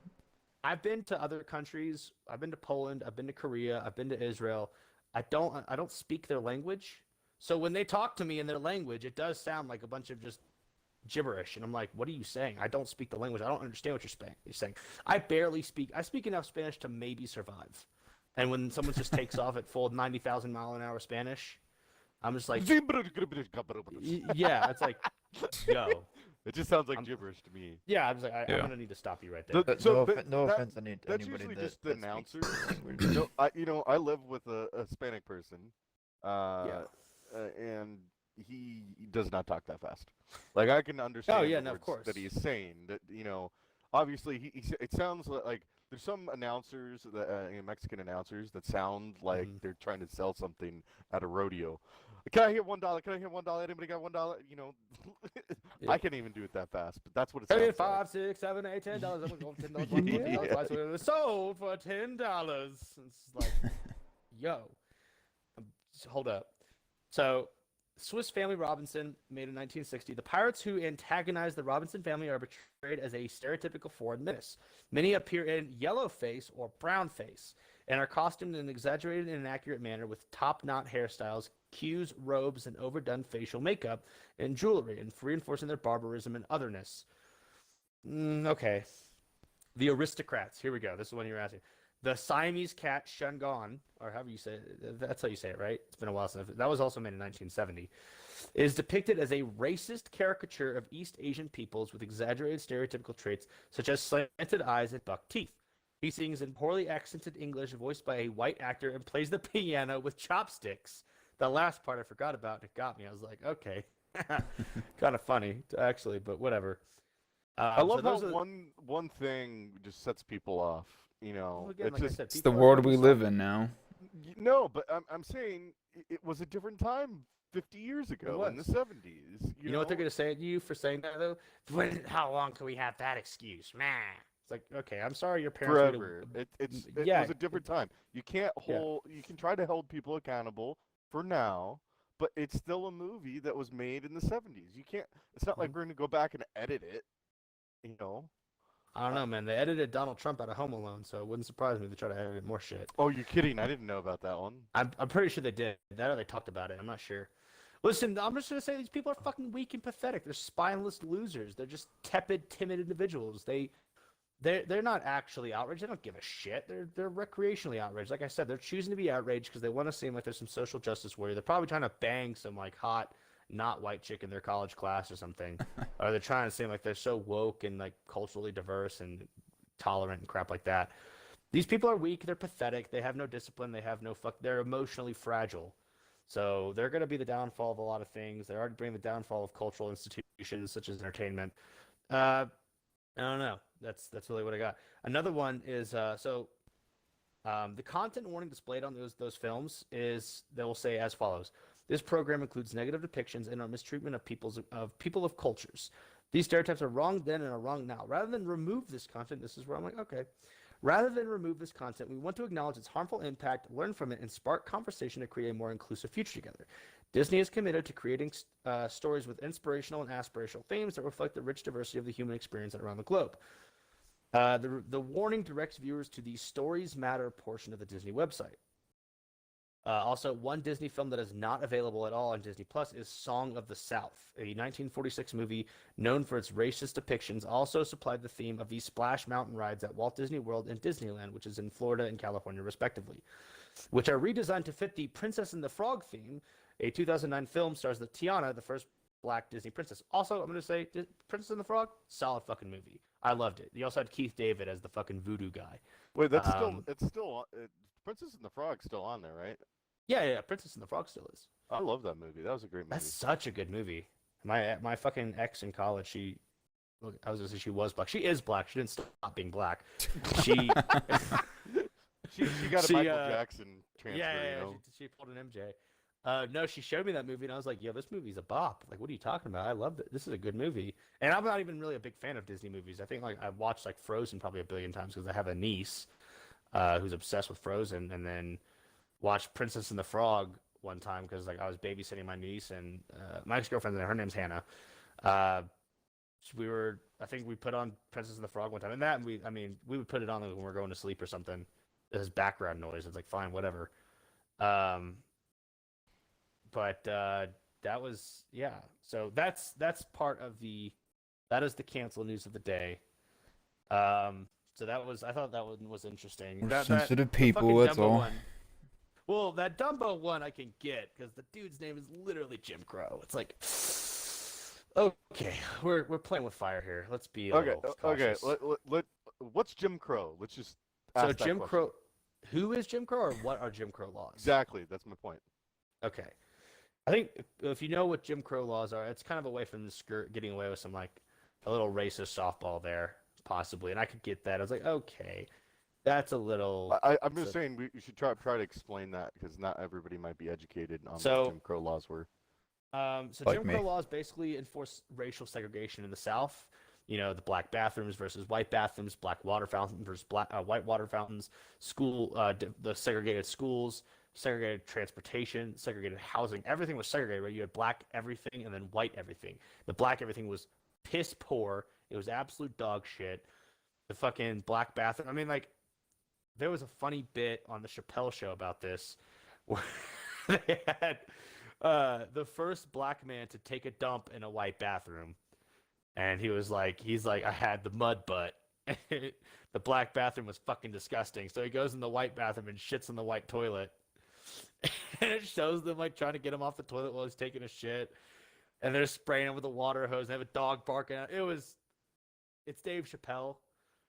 I've been to other countries. I've been to Poland. I've been to Korea. I've been to Israel. I don't speak their language. So when they talk to me in their language, it does sound like a bunch of just gibberish. And I'm like, what are you saying? I don't speak the language. I don't understand what you're saying. I barely speak. I speak enough Spanish to maybe survive. And when someone just takes off at full 90,000 mile an hour Spanish, I'm just like, yeah, it's like, yo. It just sounds like gibberish to me. Yeah, I'm just like, I'm gonna need to stop you right there. No offense to That's anybody usually that just the that announcers. speaks language. I live with a Hispanic person, and he does not talk that fast. Like I can understand yeah, the no, of words course. that he's saying. That obviously it sounds like there's some announcers that Mexican announcers that sound like they're trying to sell something at a rodeo. Can I hear $1? Can I hear $1? Anybody got $1? You know, I can't even do it that fast, but that's what it sounds like. 5, 6, 7, 8, $10. I'm going to go $10. So it was sold for $10. It's like, yo, hold up. So, Swiss Family Robinson, made in 1960. The pirates who antagonize the Robinson family are portrayed as a stereotypical foreign menace. Many appear in yellow face or brown face and are costumed in an exaggerated and inaccurate manner with top-knot hairstyles, cues, robes, and overdone facial makeup and jewelry, and reinforcing their barbarism and otherness. Okay. The aristocrats. Here we go. This is the one you were asking. The Siamese cat Shangon, or however you say it, that's how you say it, right? It's been a while since that was also made in 1970, is depicted as a racist caricature of East Asian peoples with exaggerated stereotypical traits such as slanted eyes and buck teeth. He sings in poorly accented English, voiced by a white actor, and plays the piano with chopsticks. The last part I forgot about, and it got me. I was like, okay, kind of funny, actually, but whatever. I love how one thing just sets people off. You know, well, again, it's the world we live in now. No, but I'm saying it was a different time 50 years ago in the 70s. You know what they're going to say to you for saying that, though? How long can we have that excuse? Man. It's like, okay, I'm sorry your parents... Forever. It was a different time. You can't hold... You can try to hold people accountable for now, but it's still a movie that was made in the 70s. You can't... It's not like we're going to go back and edit it, you know? I don't know, man. They edited Donald Trump out of Home Alone, so it wouldn't surprise me if they try to edit more shit. Oh, you're kidding. I didn't know about that one. I'm pretty sure they did. That or they talked about it. I'm not sure. Listen, I'm just going to say these people are fucking weak and pathetic. They're spineless losers. They're just tepid, timid individuals. They're not actually outraged. They don't give a shit. They're recreationally outraged. Like I said, they're choosing to be outraged because they want to seem like there's some social justice warrior. They're probably trying to bang some like hot, not white chick in their college class or something. Or they're trying to seem like they're so woke and like culturally diverse and tolerant and crap like that. These people are weak. They're pathetic. They have no discipline. They have no They're emotionally fragile. So they're going to be the downfall of a lot of things. They're already bringing the downfall of cultural institutions such as entertainment. I don't know. That's really what I got. Another one is the content warning displayed on those films is they will say as follows: this program includes negative depictions and or mistreatment of people of cultures. These stereotypes are wrong then and are wrong now. Rather than remove this content, this is where I'm like, okay. Rather than remove this content, we want to acknowledge its harmful impact, learn from it, and spark conversation to create a more inclusive future together. Disney is committed to creating stories with inspirational and aspirational themes that reflect the rich diversity of the human experience around the globe. The warning directs viewers to the Stories Matter portion of the Disney website. Also, one Disney film that is not available at all on Disney Plus is Song of the South, a 1946 movie known for its racist depictions. Also supplied the theme of the Splash Mountain rides at Walt Disney World and Disneyland, which is in Florida and California, respectively, which are redesigned to fit the Princess and the Frog theme. A 2009 film stars the Tiana, the first black Disney princess. Also, I'm going to say Princess and the Frog, solid fucking movie. I loved it. You also had Keith David as the fucking voodoo guy. Wait, it's still Princess and the Frog's still on there, right? Yeah, Princess and the Frog still is. I love that movie. That was a great movie. That's such a good movie. My fucking ex in college, she was black. She is black. She didn't stop being black. She got a Michael Jackson transfer. Yeah, you know? she pulled an MJ. No, she showed me that movie, and I was like, yo, this movie's a bop. Like, what are you talking about? I love it. This is a good movie. And I'm not even really a big fan of Disney movies. I think, like, I've watched, like, Frozen probably a billion times because I have a niece who's obsessed with Frozen, and then watched Princess and the Frog one time because, like, I was babysitting my niece, and my ex-girlfriend, her name's Hannah. I think we put on Princess and the Frog one time, and we would put it on when we were going to sleep or something. There's background noise. It's like, fine, whatever. But that was, yeah. So that's part of that is the cancel news of the day. So I thought that one was interesting. We're sensitive people, that's all. One, well, that Dumbo one I can get because the dude's name is literally Jim Crow. It's like, okay, we're playing with fire here. Let's be a little cautious. Okay. What's Jim Crow? Let's just ask that Jim Crow. Who is Jim Crow, or what are Jim Crow laws? Exactly, that's my point. Okay. I think if you know what Jim Crow laws are, it's kind of a way from the skirt getting away with some, like, a little racist softball there. possibly, and I could get that. I was like, okay, that's a little. I'm just saying we should try to explain that because not everybody might be educated on So- what Jim Crow laws were. So Like Jim me. Crow laws basically enforce racial segregation in the South. You know, the black bathrooms versus white bathrooms, black water fountains versus white water fountains, the segregated schools, segregated transportation, segregated housing. Everything was segregated, right? You had black everything and then white everything. The black everything was piss poor. It was absolute dog shit. The fucking black bathroom. I mean, like, there was a funny bit on the Chappelle Show about this where they had the first black man to take a dump in a white bathroom. And he's like, I had the mud butt. The black bathroom was fucking disgusting. So he goes in the white bathroom and shits in the white toilet. And it shows them like trying to get him off the toilet while he's taking a shit. And they're spraying him with a water hose. They have a dog barking out. It's Dave Chappelle.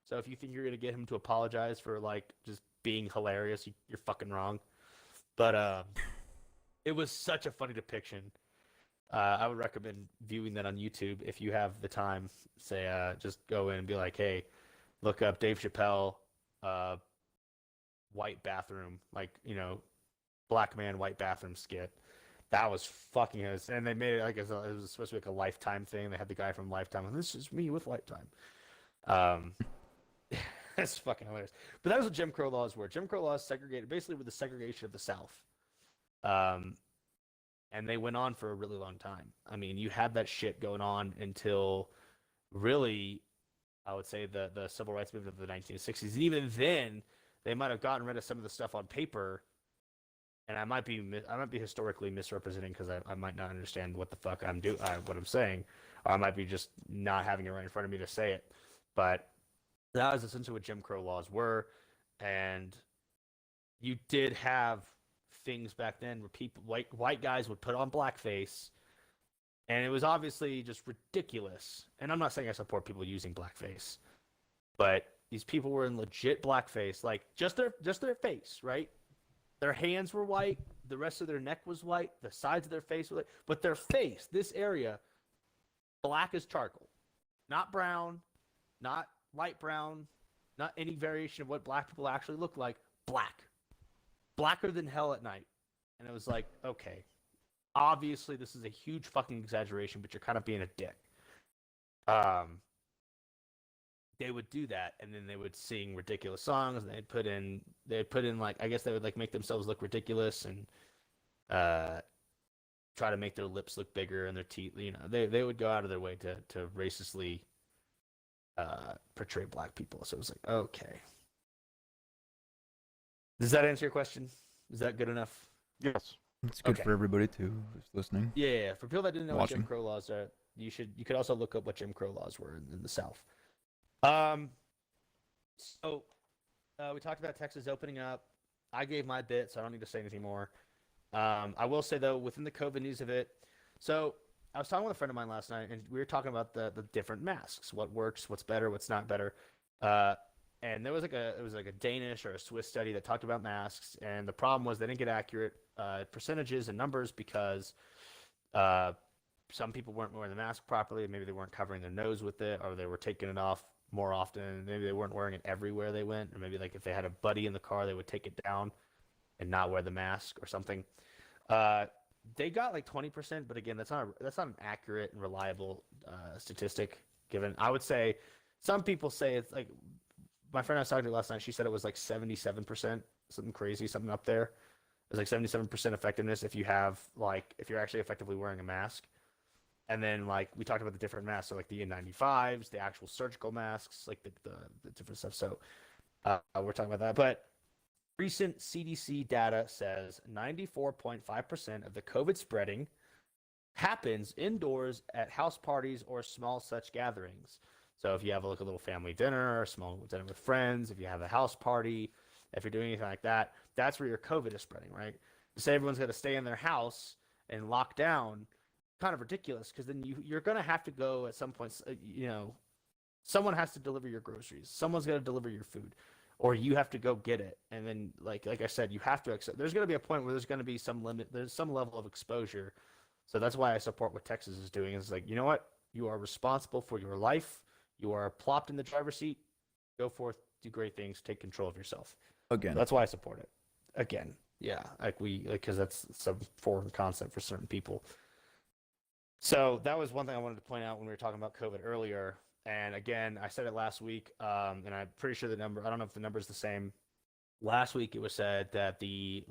So if you think you're going to get him to apologize for like just being hilarious, you're fucking wrong. But it was such a funny depiction. I would recommend viewing that on YouTube if you have the time. Say, just go in and be like, hey, look up Dave Chappelle, white bathroom, like, you know, black man, white bathroom skit. That was fucking hilarious. And they made it like it was supposed to be like a Lifetime thing. They had the guy from Lifetime, and this is me with Lifetime. That's fucking hilarious. But that was what Jim Crow laws were. Jim Crow laws segregated, basically with the segregation of the South. And they went on for a really long time. I mean, you had that shit going on until really, I would say, the civil rights movement of the 1960s. And even then, they might have gotten rid of some of the stuff on paper. And I might be historically misrepresenting because I might not understand what the fuck what I'm saying. Or I might be just not having it right in front of me to say it. But that was essentially what Jim Crow laws were. And you did have things back then where people, white guys would put on blackface, and it was obviously just ridiculous. And I'm not saying I support people using blackface, but these people were in legit blackface, like just their face, right? Their hands were white, the rest of their neck was white, the sides of their face were white, but their face, this area, black as charcoal, not brown, not light brown, not any variation of what black people actually look like. Blacker than hell at night. And it was like, okay, obviously this is a huge fucking exaggeration, but you're kind of being a dick. They would do that, and then they would sing ridiculous songs, and they'd put in like, I guess they would like make themselves look ridiculous and try to make their lips look bigger and their teeth, you know, they would go out of their way to racistly portray black people. So it was like, okay. Does that answer your question? Is that good enough? Yes. It's good Okay. for everybody too, who's listening. Yeah. For people that didn't know what Jim Watching. Crow laws are, you could also look up what Jim Crow laws were in the South. So we talked about Texas opening up. I gave my bit, so I don't need to say anything more. I will say though, within the COVID news of it, so I was talking with a friend of mine last night, and we were talking about the different masks, what works, what's better, what's not better. And there was like a Danish or a Swiss study that talked about masks, and the problem was they didn't get accurate percentages and numbers because some people weren't wearing the mask properly. Maybe they weren't covering their nose with it, or they were taking it off more often. Maybe they weren't wearing it everywhere they went, or maybe like if they had a buddy in the car, they would take it down and not wear the mask or something. They got like 20%, but again, that's not an accurate and reliable statistic. Given, I would say some people say it's like. My friend I was talking to last night, she said it was like 77%, something crazy, something up there. It was like 77% effectiveness if you're actually effectively wearing a mask. And then like we talked about the different masks, so like the N95s, the actual surgical masks, like the different stuff. So we're talking about that. But recent CDC data says 94.5% of the COVID spreading happens indoors at house parties or small such gatherings. So if you have a little family dinner or a small dinner with friends, if you have a house party, if you're doing anything like that, that's where your COVID is spreading, right? To say everyone's going to stay in their house and lock down, kind of ridiculous, because then you're going to have to go at some point, you know, someone has to deliver your groceries. Someone's going to deliver your food, or you have to go get it. And then, like I said, you have to accept. There's going to be a point where there's going to be some limit. There's some level of exposure. So that's why I support what Texas is doing. It's like, you know what? You are responsible for your life. You are plopped in the driver's seat. Go forth, do great things, take control of yourself. Again. That's why I support it. Again, yeah, because that's some foreign concept for certain people. So that was one thing I wanted to point out when we were talking about COVID earlier. And again, I said it last week, and I'm pretty sure the number. I don't know if the number is the same. Last week it was said that the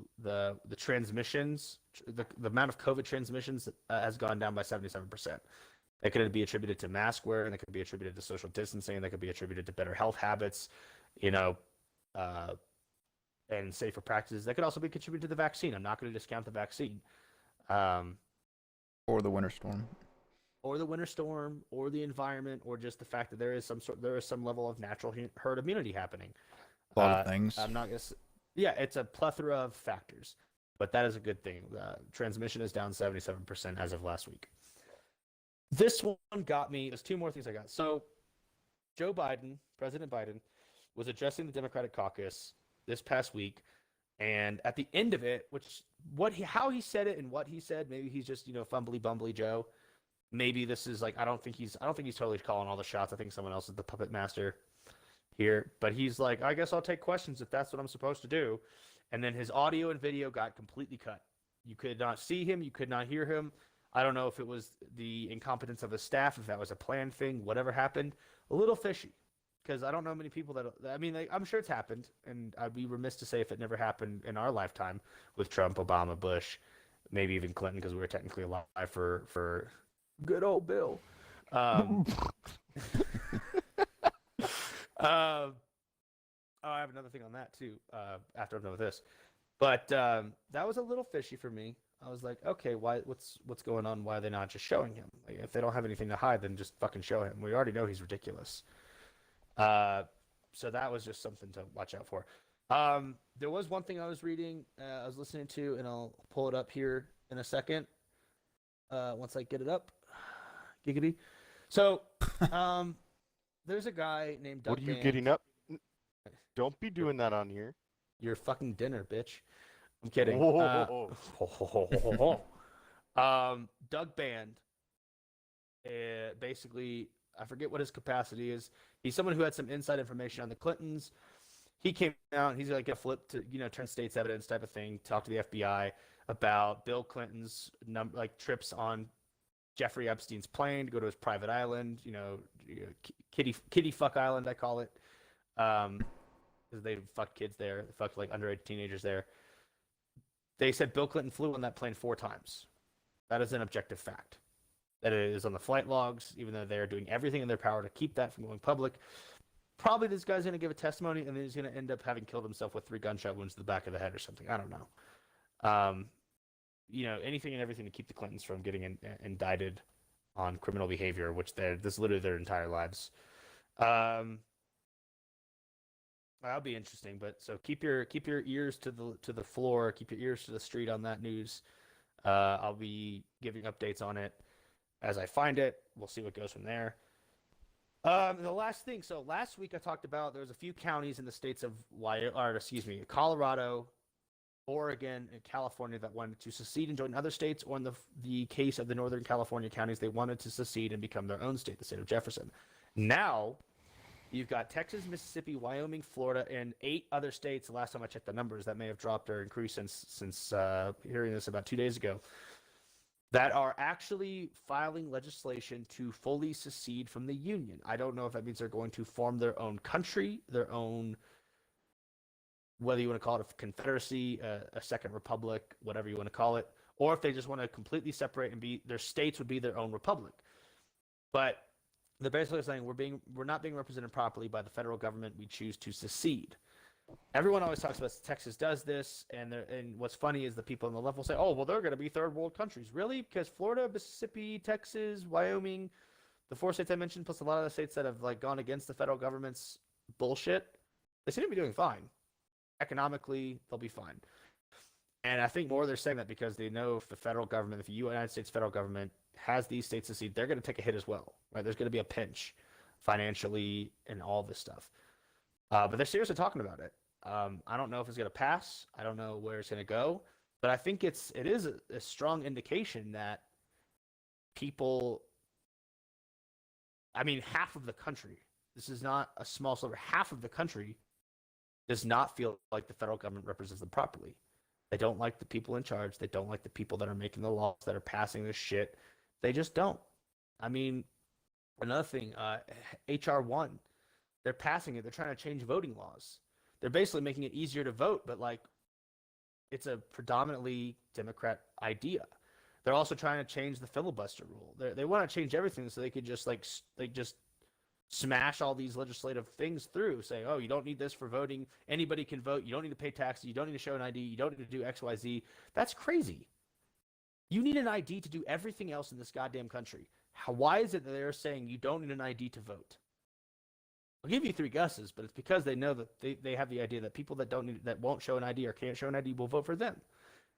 transmissions, the amount of COVID transmissions has gone down by 77%. That could be attributed to mask wear, and that could be attributed to social distancing, and that could be attributed to better health habits, and safer practices. That could also be contributed to the vaccine. I'm not going to discount the vaccine. Or the winter storm. Or the winter storm, or the environment, or just the fact that there is some level of natural herd immunity happening. A lot of things. I'm not gonna. Yeah, it's a plethora of factors, but that is a good thing. Transmission is down 77% as of last week. This one got me. There's two more things I got. So, President Biden, was addressing the Democratic caucus this past week, and at the end of it, how he said it and what he said, maybe he's just fumbly bumbly Joe. Maybe this is I don't think he's totally calling all the shots. I think someone else is the puppet master here, but he's like, I guess I'll take questions if that's what I'm supposed to do. And then his audio and video got completely cut. You could not see him. You could not hear him. I don't know if it was the incompetence of his staff, if that was a planned thing, whatever happened. A little fishy, because I don't know many people I'm sure it's happened, and I'd be remiss to say if it never happened in our lifetime with Trump, Obama, Bush, maybe even Clinton, because we were technically alive for good old Bill. I have another thing on that too. After I'm done with this, but that was a little fishy for me. I was like, okay, why? What's going on? Why are they not just showing him? If they don't have anything to hide, then just fucking show him. We already know he's ridiculous. So that was just something to watch out for. There was one thing I was reading, I was listening to, and I'll pull it up here in a second. Once I get it up, giggity. So, there's a guy named Doug. What are you getting up? Don't be doing that on here. Your fucking dinner, bitch. I'm kidding. Doug Band. Basically, I forget what his capacity is. He's someone who had some inside information on the Clintons. He came out and he's like a flip to turn state's evidence type of thing. Talk to the FBI about Bill Clinton's trips on Jeffrey Epstein's plane to go to his private island. Kitty fuck island, I call it. Because they fucked kids there. They fucked underage teenagers there. They said Bill Clinton flew on that plane 4 times. That is an objective fact. That it is on the flight logs, even though they're doing everything in their power to keep that from going public. Probably this guy's going to give a testimony, and then he's going to end up having killed himself with 3 gunshot wounds to the back of the head or something. I don't know. Anything and everything to keep the Clintons from getting indicted on criminal behavior, which this is literally their entire lives. That'll be interesting. But so keep your ears to the floor, keep your ears to the street on that news. I'll be giving updates on it as I find it. We'll see what goes from there. The last thing. So last week I talked about there's a few counties in the states of Colorado, Oregon, and California that wanted to secede and join other states, or in the case of the Northern California counties, they wanted to secede and become their own state, the state of Jefferson. Now, you've got Texas, Mississippi, Wyoming, Florida, and 8 other states. The last time I checked the numbers, that may have dropped or increased since hearing this about 2 days ago, that are actually filing legislation to fully secede from the Union. I don't know if that means they're going to form their own country, their own, whether you want to call it a confederacy, a second republic, whatever you want to call it, or if they just want to completely separate and their states would be their own republic. But they're basically saying we're not being represented properly by the federal government. We choose to secede. Everyone always talks about Texas does this, and what's funny is the people on the left will say, "Oh, well, they're going to be third world countries." Really? Because Florida, Mississippi, Texas, Wyoming, the 4 states I mentioned, plus a lot of the states that have gone against the federal government's bullshit, they seem to be doing fine. Economically, they'll be fine. And I think more they're saying that because they know if the United States federal government has these states secede, they're going to take a hit as well. Right? There's going to be a pinch financially and all this stuff. But they're seriously talking about it. I don't know if it's going to pass. I don't know where it's going to go. But I think it is a strong indication that people I mean, half of the country, this is not a small sliver, half of the country does not feel like the federal government represents them properly. They don't like the people in charge. They don't like the people that are making the laws, that are passing this shit. They just don't. I mean, another thing, HR 1, they're passing it. They're trying to change voting laws. They're basically making it easier to vote, but like, it's a predominantly Democrat idea. They're also trying to change the filibuster rule. They want to change everything so they could just just smash all these legislative things through, saying, oh, you don't need this for voting. Anybody can vote. You don't need to pay taxes. You don't need to show an ID. You don't need to do X, Y, Z. That's crazy. You need an ID to do everything else in this goddamn country. Why is it that they're saying you don't need an ID to vote? I'll give you 3 guesses, but it's because they know that they have the idea that people that won't show an ID or can't show an ID will vote for them.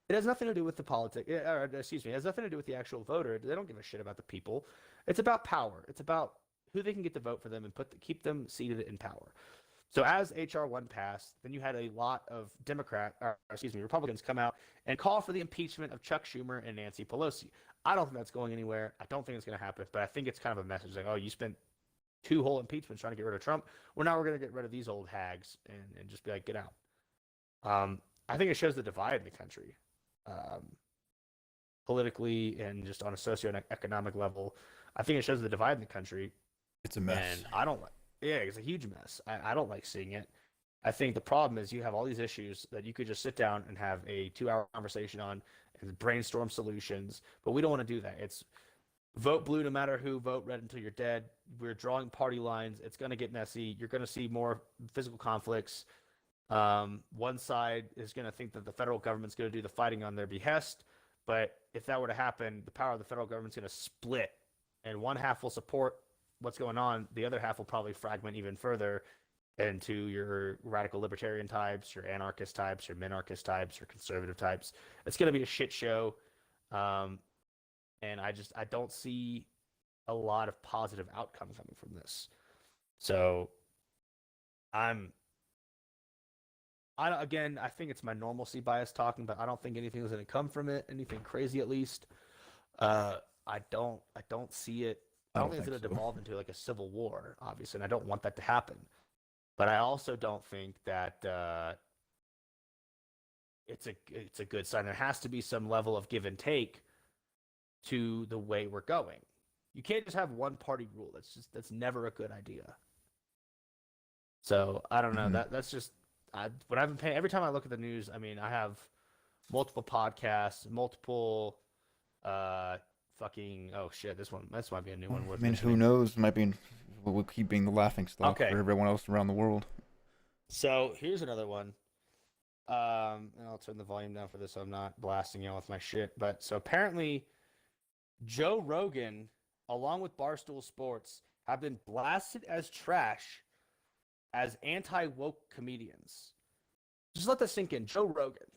It has nothing to do with the politics, it has nothing to do with the actual voter. They don't give a shit about the people. It's about power. It's about who they can get to vote for them and keep them seated in power. So as HR 1 passed, then you had a lot of Republicans come out and call for the impeachment of Chuck Schumer and Nancy Pelosi. I don't think that's going anywhere. I don't think it's going to happen, but I think it's kind of a message like, oh, you spent 2 whole impeachments trying to get rid of Trump. Well, now we're going to get rid of these old hags and just be like, get out. I think it shows the divide in the country, politically and just on a socioeconomic level. I think it shows the divide in the country. It's a mess. And I don't like. Yeah, it's a huge mess. I don't like seeing it. I think the problem is you have all these issues that you could just sit down and have a 2-hour conversation on and brainstorm solutions, but we don't want to do that. It's vote blue no matter who, vote red until you're dead. We're drawing party lines. It's going to get messy. You're going to see more physical conflicts. One side is going to think that the federal government's going to do the fighting on their behest, but if that were to happen, the power of the federal government's going to split, and one half will support what's going on. The other half will probably fragment even further into your radical libertarian types, your anarchist types, your minarchist types, your conservative types. It's going to be a shit show. And I don't see a lot of positive outcome coming from this. So I think it's my normalcy bias talking, but I don't think anything is going to come from it. Anything crazy, at least. I don't see it. I don't think it's going to devolve into like a civil war, obviously, and I don't want that to happen. But I also don't think that it's a good sign. There has to be some level of give and take to the way we're going. You can't just have one party rule. That's never a good idea. So I don't know. Mm-hmm. That's just what I've been paying. Every time I look at the news, I mean, I have multiple podcasts, multiple oh shit, this might be a new one. I mean, who knows? We'll keep being the laughing stock Okay. for everyone else around the world. So here's another one. And I'll turn the volume down for this so I'm not blasting you with my shit. But so apparently Joe Rogan, along with Barstool Sports, have been blasted as trash as anti-woke comedians. Just let that sink in. Joe Rogan,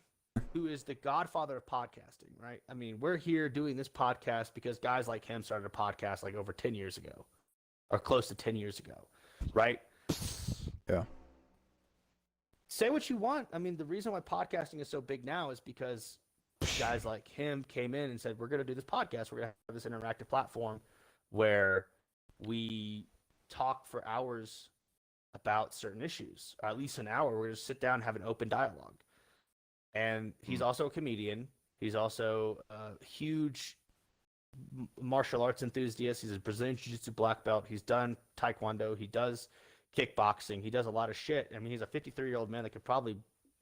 who is the godfather of podcasting, right? I mean, we're here doing this podcast because guys like him started a podcast like over 10 years ago, or close to 10 years ago, right? Yeah. Say what you want. I mean, the reason why podcasting is so big now is because guys like him came in and said, we're going to do this podcast. We're going to have this interactive platform where we talk for hours about certain issues, or at least an hour. We're going to sit down and have an open dialogue. And he's also a comedian. He's also a huge martial arts enthusiast. He's a Brazilian Jiu-Jitsu black belt. He's done Taekwondo. He does kickboxing. He does a lot of shit. I mean, he's a 53-year-old man that could probably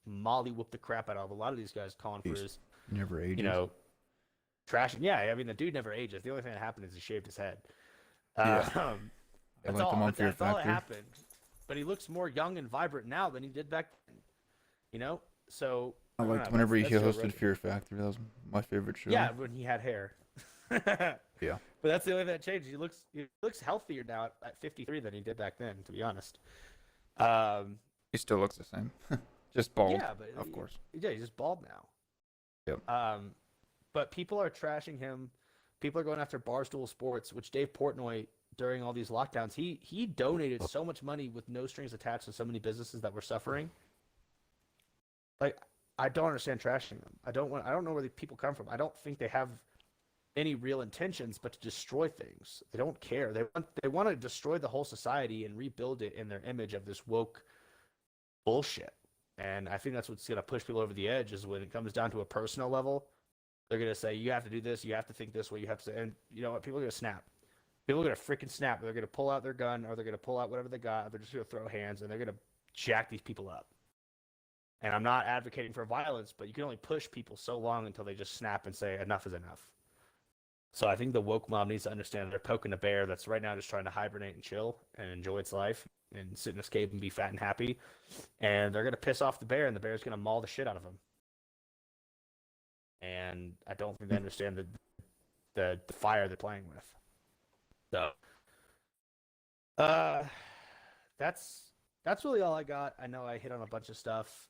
molly whoop the crap out of a lot of these guys calling for his, never ages. Trashing. Yeah, I mean, the dude never ages. The only thing that happened is he shaved his head. Yeah. That's like all. the Monk Fear That's all that Factor. happened. But he looks more young and vibrant now than he did back then. So I don't liked know, whenever he that's Joe hosted Rogan. Fear Factor. That was my favorite show. Yeah, when he had hair. Yeah. But that's the only thing that changed. He looks healthier now at 53 than he did back then, to be honest. He still looks the same. Just bald. Yeah, but of course. Yeah, he's just bald now. Yep. But people are trashing him. People are going after Barstool Sports, which Dave Portnoy, during all these lockdowns, he donated so much money with no strings attached to so many businesses that were suffering. Like, I don't understand trashing them. I don't know where the people come from. I don't think they have any real intentions but to destroy things. They don't care. They want to destroy the whole society and rebuild it in their image of this woke bullshit. And I think that's what's going to push people over the edge is when it comes down to a personal level. They're going to say, you have to do this, you have to think this way, you have to, and you know what? People are going to snap. People are going to freaking snap. They're going to pull out their gun or they're going to pull out whatever they got. They're just going to throw hands and they're going to jack these people up. And I'm not advocating for violence, but you can only push people so long until they just snap and say enough is enough. So I think the woke mob needs to understand they're poking a bear that's right now just trying to hibernate and chill and enjoy its life and sit in its cave and be fat and happy. And they're going to piss off the bear and the bear's going to maul the shit out of them. And I don't think they understand the fire they're playing with. So, that's really all I got. I know I hit on a bunch of stuff.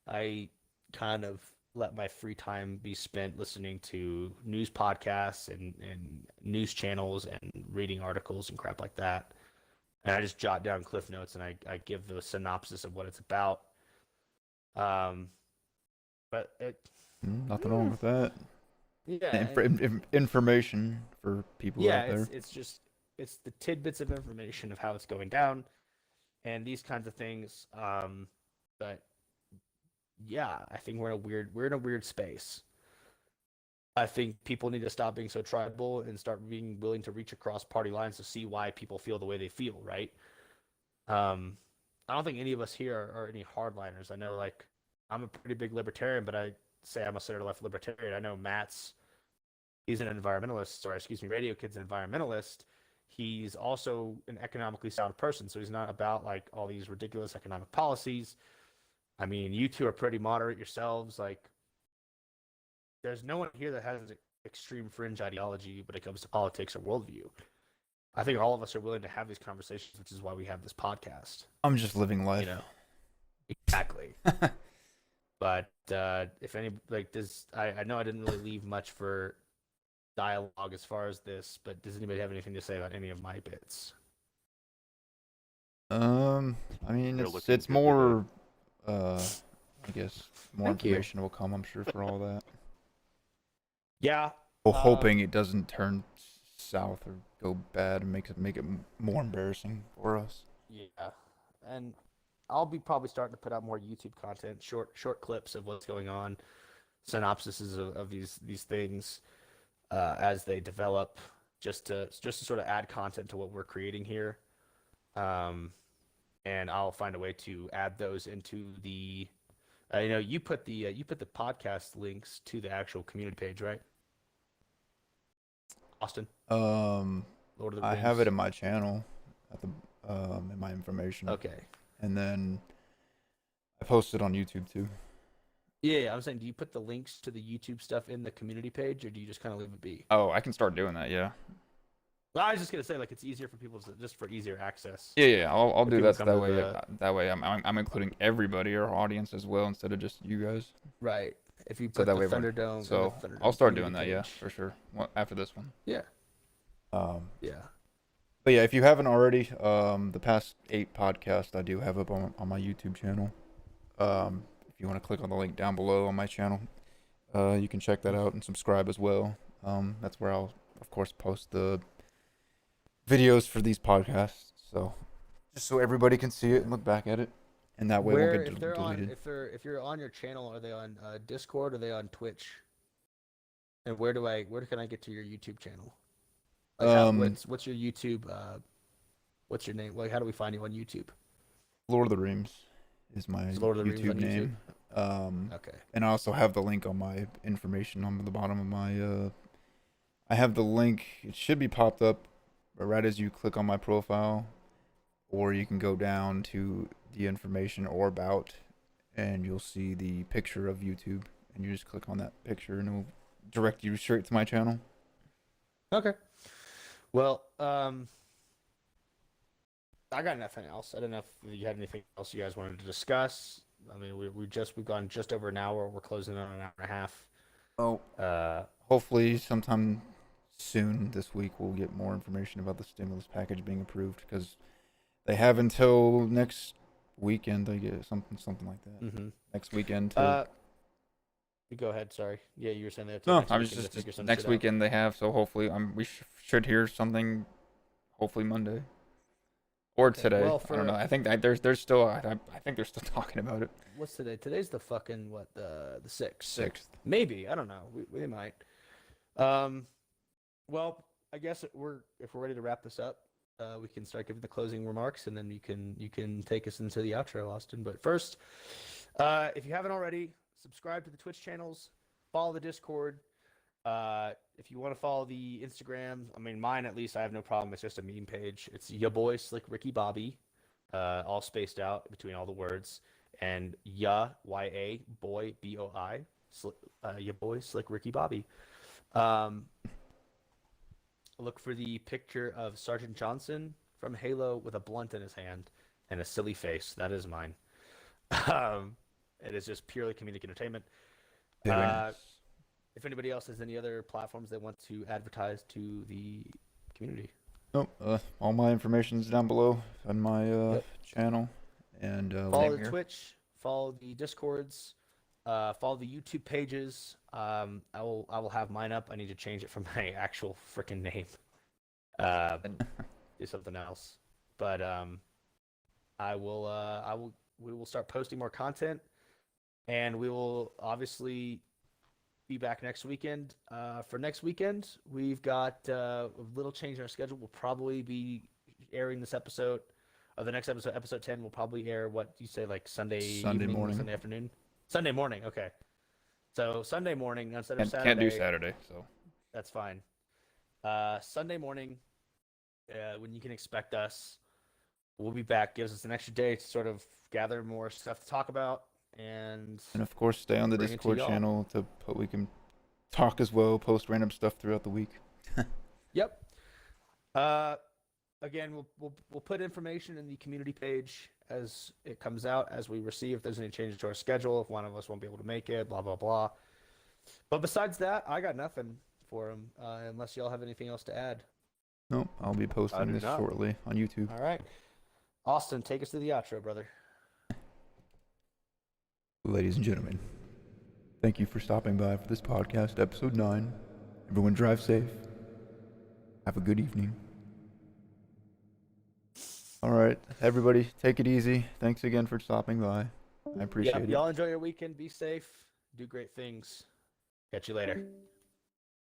I kind of let my free time be spent listening to news podcasts and news channels and reading articles and crap like that. And I just jot down cliff notes and I give the synopsis of what it's about. But nothing wrong with that. Yeah, Information for people out there. It's the tidbits of information of how it's going down, and these kinds of things. But yeah, I think we're in a weird space. I think people need to stop being so tribal and start being willing to reach across party lines to see why people feel the way they feel. Right? I don't think any of us here are any hardliners. I know, like, I'm a pretty big libertarian, but I say I'm a center-left libertarian. I know he's an environmentalist, or excuse me, Radio Kid's an environmentalist. He's also an economically sound person, so he's not about like all these ridiculous economic policies. I mean, you two are pretty moderate yourselves. Like, there's no one here that has an extreme fringe ideology when it comes to politics or worldview. I think all of us are willing to have these conversations, which is why we have this podcast. I'm just living life. You know, exactly. But if any, like this, I know I didn't really leave much for dialogue as far as this, but does anybody have anything to say about any of my bits? I mean, it's more, I guess, more information will come, I'm sure, for all that. Yeah. Well, hoping it doesn't turn south or go bad and make it more embarrassing for us. Yeah, and I'll be probably starting to put out more YouTube content, short clips of what's going on, synopsises of these things as they develop, just to sort of add content to what we're creating here. And I'll find a way to add those into the, you put the podcast links to the actual community page, right? Austin. Lord of the Rings. I have it in my channel at the in my information. Okay. And then I post it on YouTube too. Yeah, I'm saying, do you put the links to the YouTube stuff in the community page, or do you just kind of leave it be? Oh, I can start doing that. Yeah. Well, I was just gonna say, like, it's easier for people just for easier access. Yeah. I'll do that that way. That way, I'm including everybody, our audience as well, instead of just you guys. Right. If you put the Thunderdome. So I'll start doing that. Yeah, for sure. After this one. Yeah. Yeah. But yeah, if you haven't already, the past 8 podcasts I do have up on my YouTube channel. If you want to click on the link down below on my channel, you can check that out and subscribe as well. That's where I'll, of course, post the videos for these podcasts. So just so everybody can see it and look back at it, and that way it won't get deleted. If you're on your channel, are they on Discord or are they on Twitch? And where can I get to your YouTube channel? Like what's your YouTube? What's your name? Like, how do we find you on YouTube? Lord of the Rings is my YouTube name. Okay. And I also have the link on my information on the bottom of my. I have the link. It should be popped up right as you click on my profile, or you can go down to the information or about, and you'll see the picture of YouTube, and you just click on that picture, and it'll direct you straight to my channel. Okay. Well, I got nothing else. I don't know if you had anything else you guys wanted to discuss. I mean, we've gone just over an hour. We're closing on an hour and a half. Oh. Hopefully, sometime soon this week we'll get more information about the stimulus package being approved, because they have until next weekend. They get something like that. Mm-hmm. Next weekend. Go ahead. Sorry. Yeah, you were saying that. No, Next I was weekend to figure just some next shit out. weekend they have, so hopefully we should hear something. Hopefully Monday or Okay, today. well, I don't know. for I think that there's still I think they're still talking about it. what's today? Today's the fucking what? The 6th. 6th. Maybe. I don't know. We might. Well, I guess if we're ready to wrap this up, we can start giving the closing remarks, and then you can take us into the outro, Austin. But first, if you haven't already, subscribe to the Twitch channels, follow the Discord. If you want to follow the Instagram, I mean mine at least, I have no problem. It's just a meme page. It's ya boy Slick Ricky Bobby, all spaced out between all the words, and ya boy BOI, ya boy Slick Ricky Bobby. Look for the picture of Sergeant Johnson from Halo with a blunt in his hand and a silly face. That is mine. It is just purely comedic entertainment. Very nice. If anybody else has any other platforms they want to advertise to the community. Nope. All my information is down below on my channel, and Follow link the here. Twitch, follow the Discords, follow the YouTube pages. I will have mine up. I need to change it from my actual freaking name. Do something else. But we will start posting more content, and we will obviously be back next weekend. For next weekend, we've got a little change in our schedule. We'll probably be airing this episode, or the next episode, episode 10, will probably air, what do you say, like Sunday evening, morning. Sunday afternoon? Sunday morning, okay. So Sunday morning instead of Saturday. Can't do Saturday, so. That's fine. Sunday morning, when you can expect us, we'll be back. Gives us an extra day to sort of gather more stuff to talk about. And of course, stay on the bring it to Discord y'all. channel we can talk as well, post random stuff throughout the week. Yep. Again, we'll put information in the community page as it comes out, as we receive. If there's any changes to our schedule, if one of us won't be able to make it, blah blah blah. But besides that, I got nothing for him, unless y'all have anything else to add. Nope, I'll be posting do this not. shortly on YouTube. All right, Austin, take us to the outro, brother. Ladies and gentlemen, thank you for stopping by for this podcast, episode 9. Everyone drive safe. Have a good evening. All right, everybody, take it easy. Thanks again for stopping by. I appreciate it. Y'all enjoy your weekend. Be safe. Do great things. Catch you later.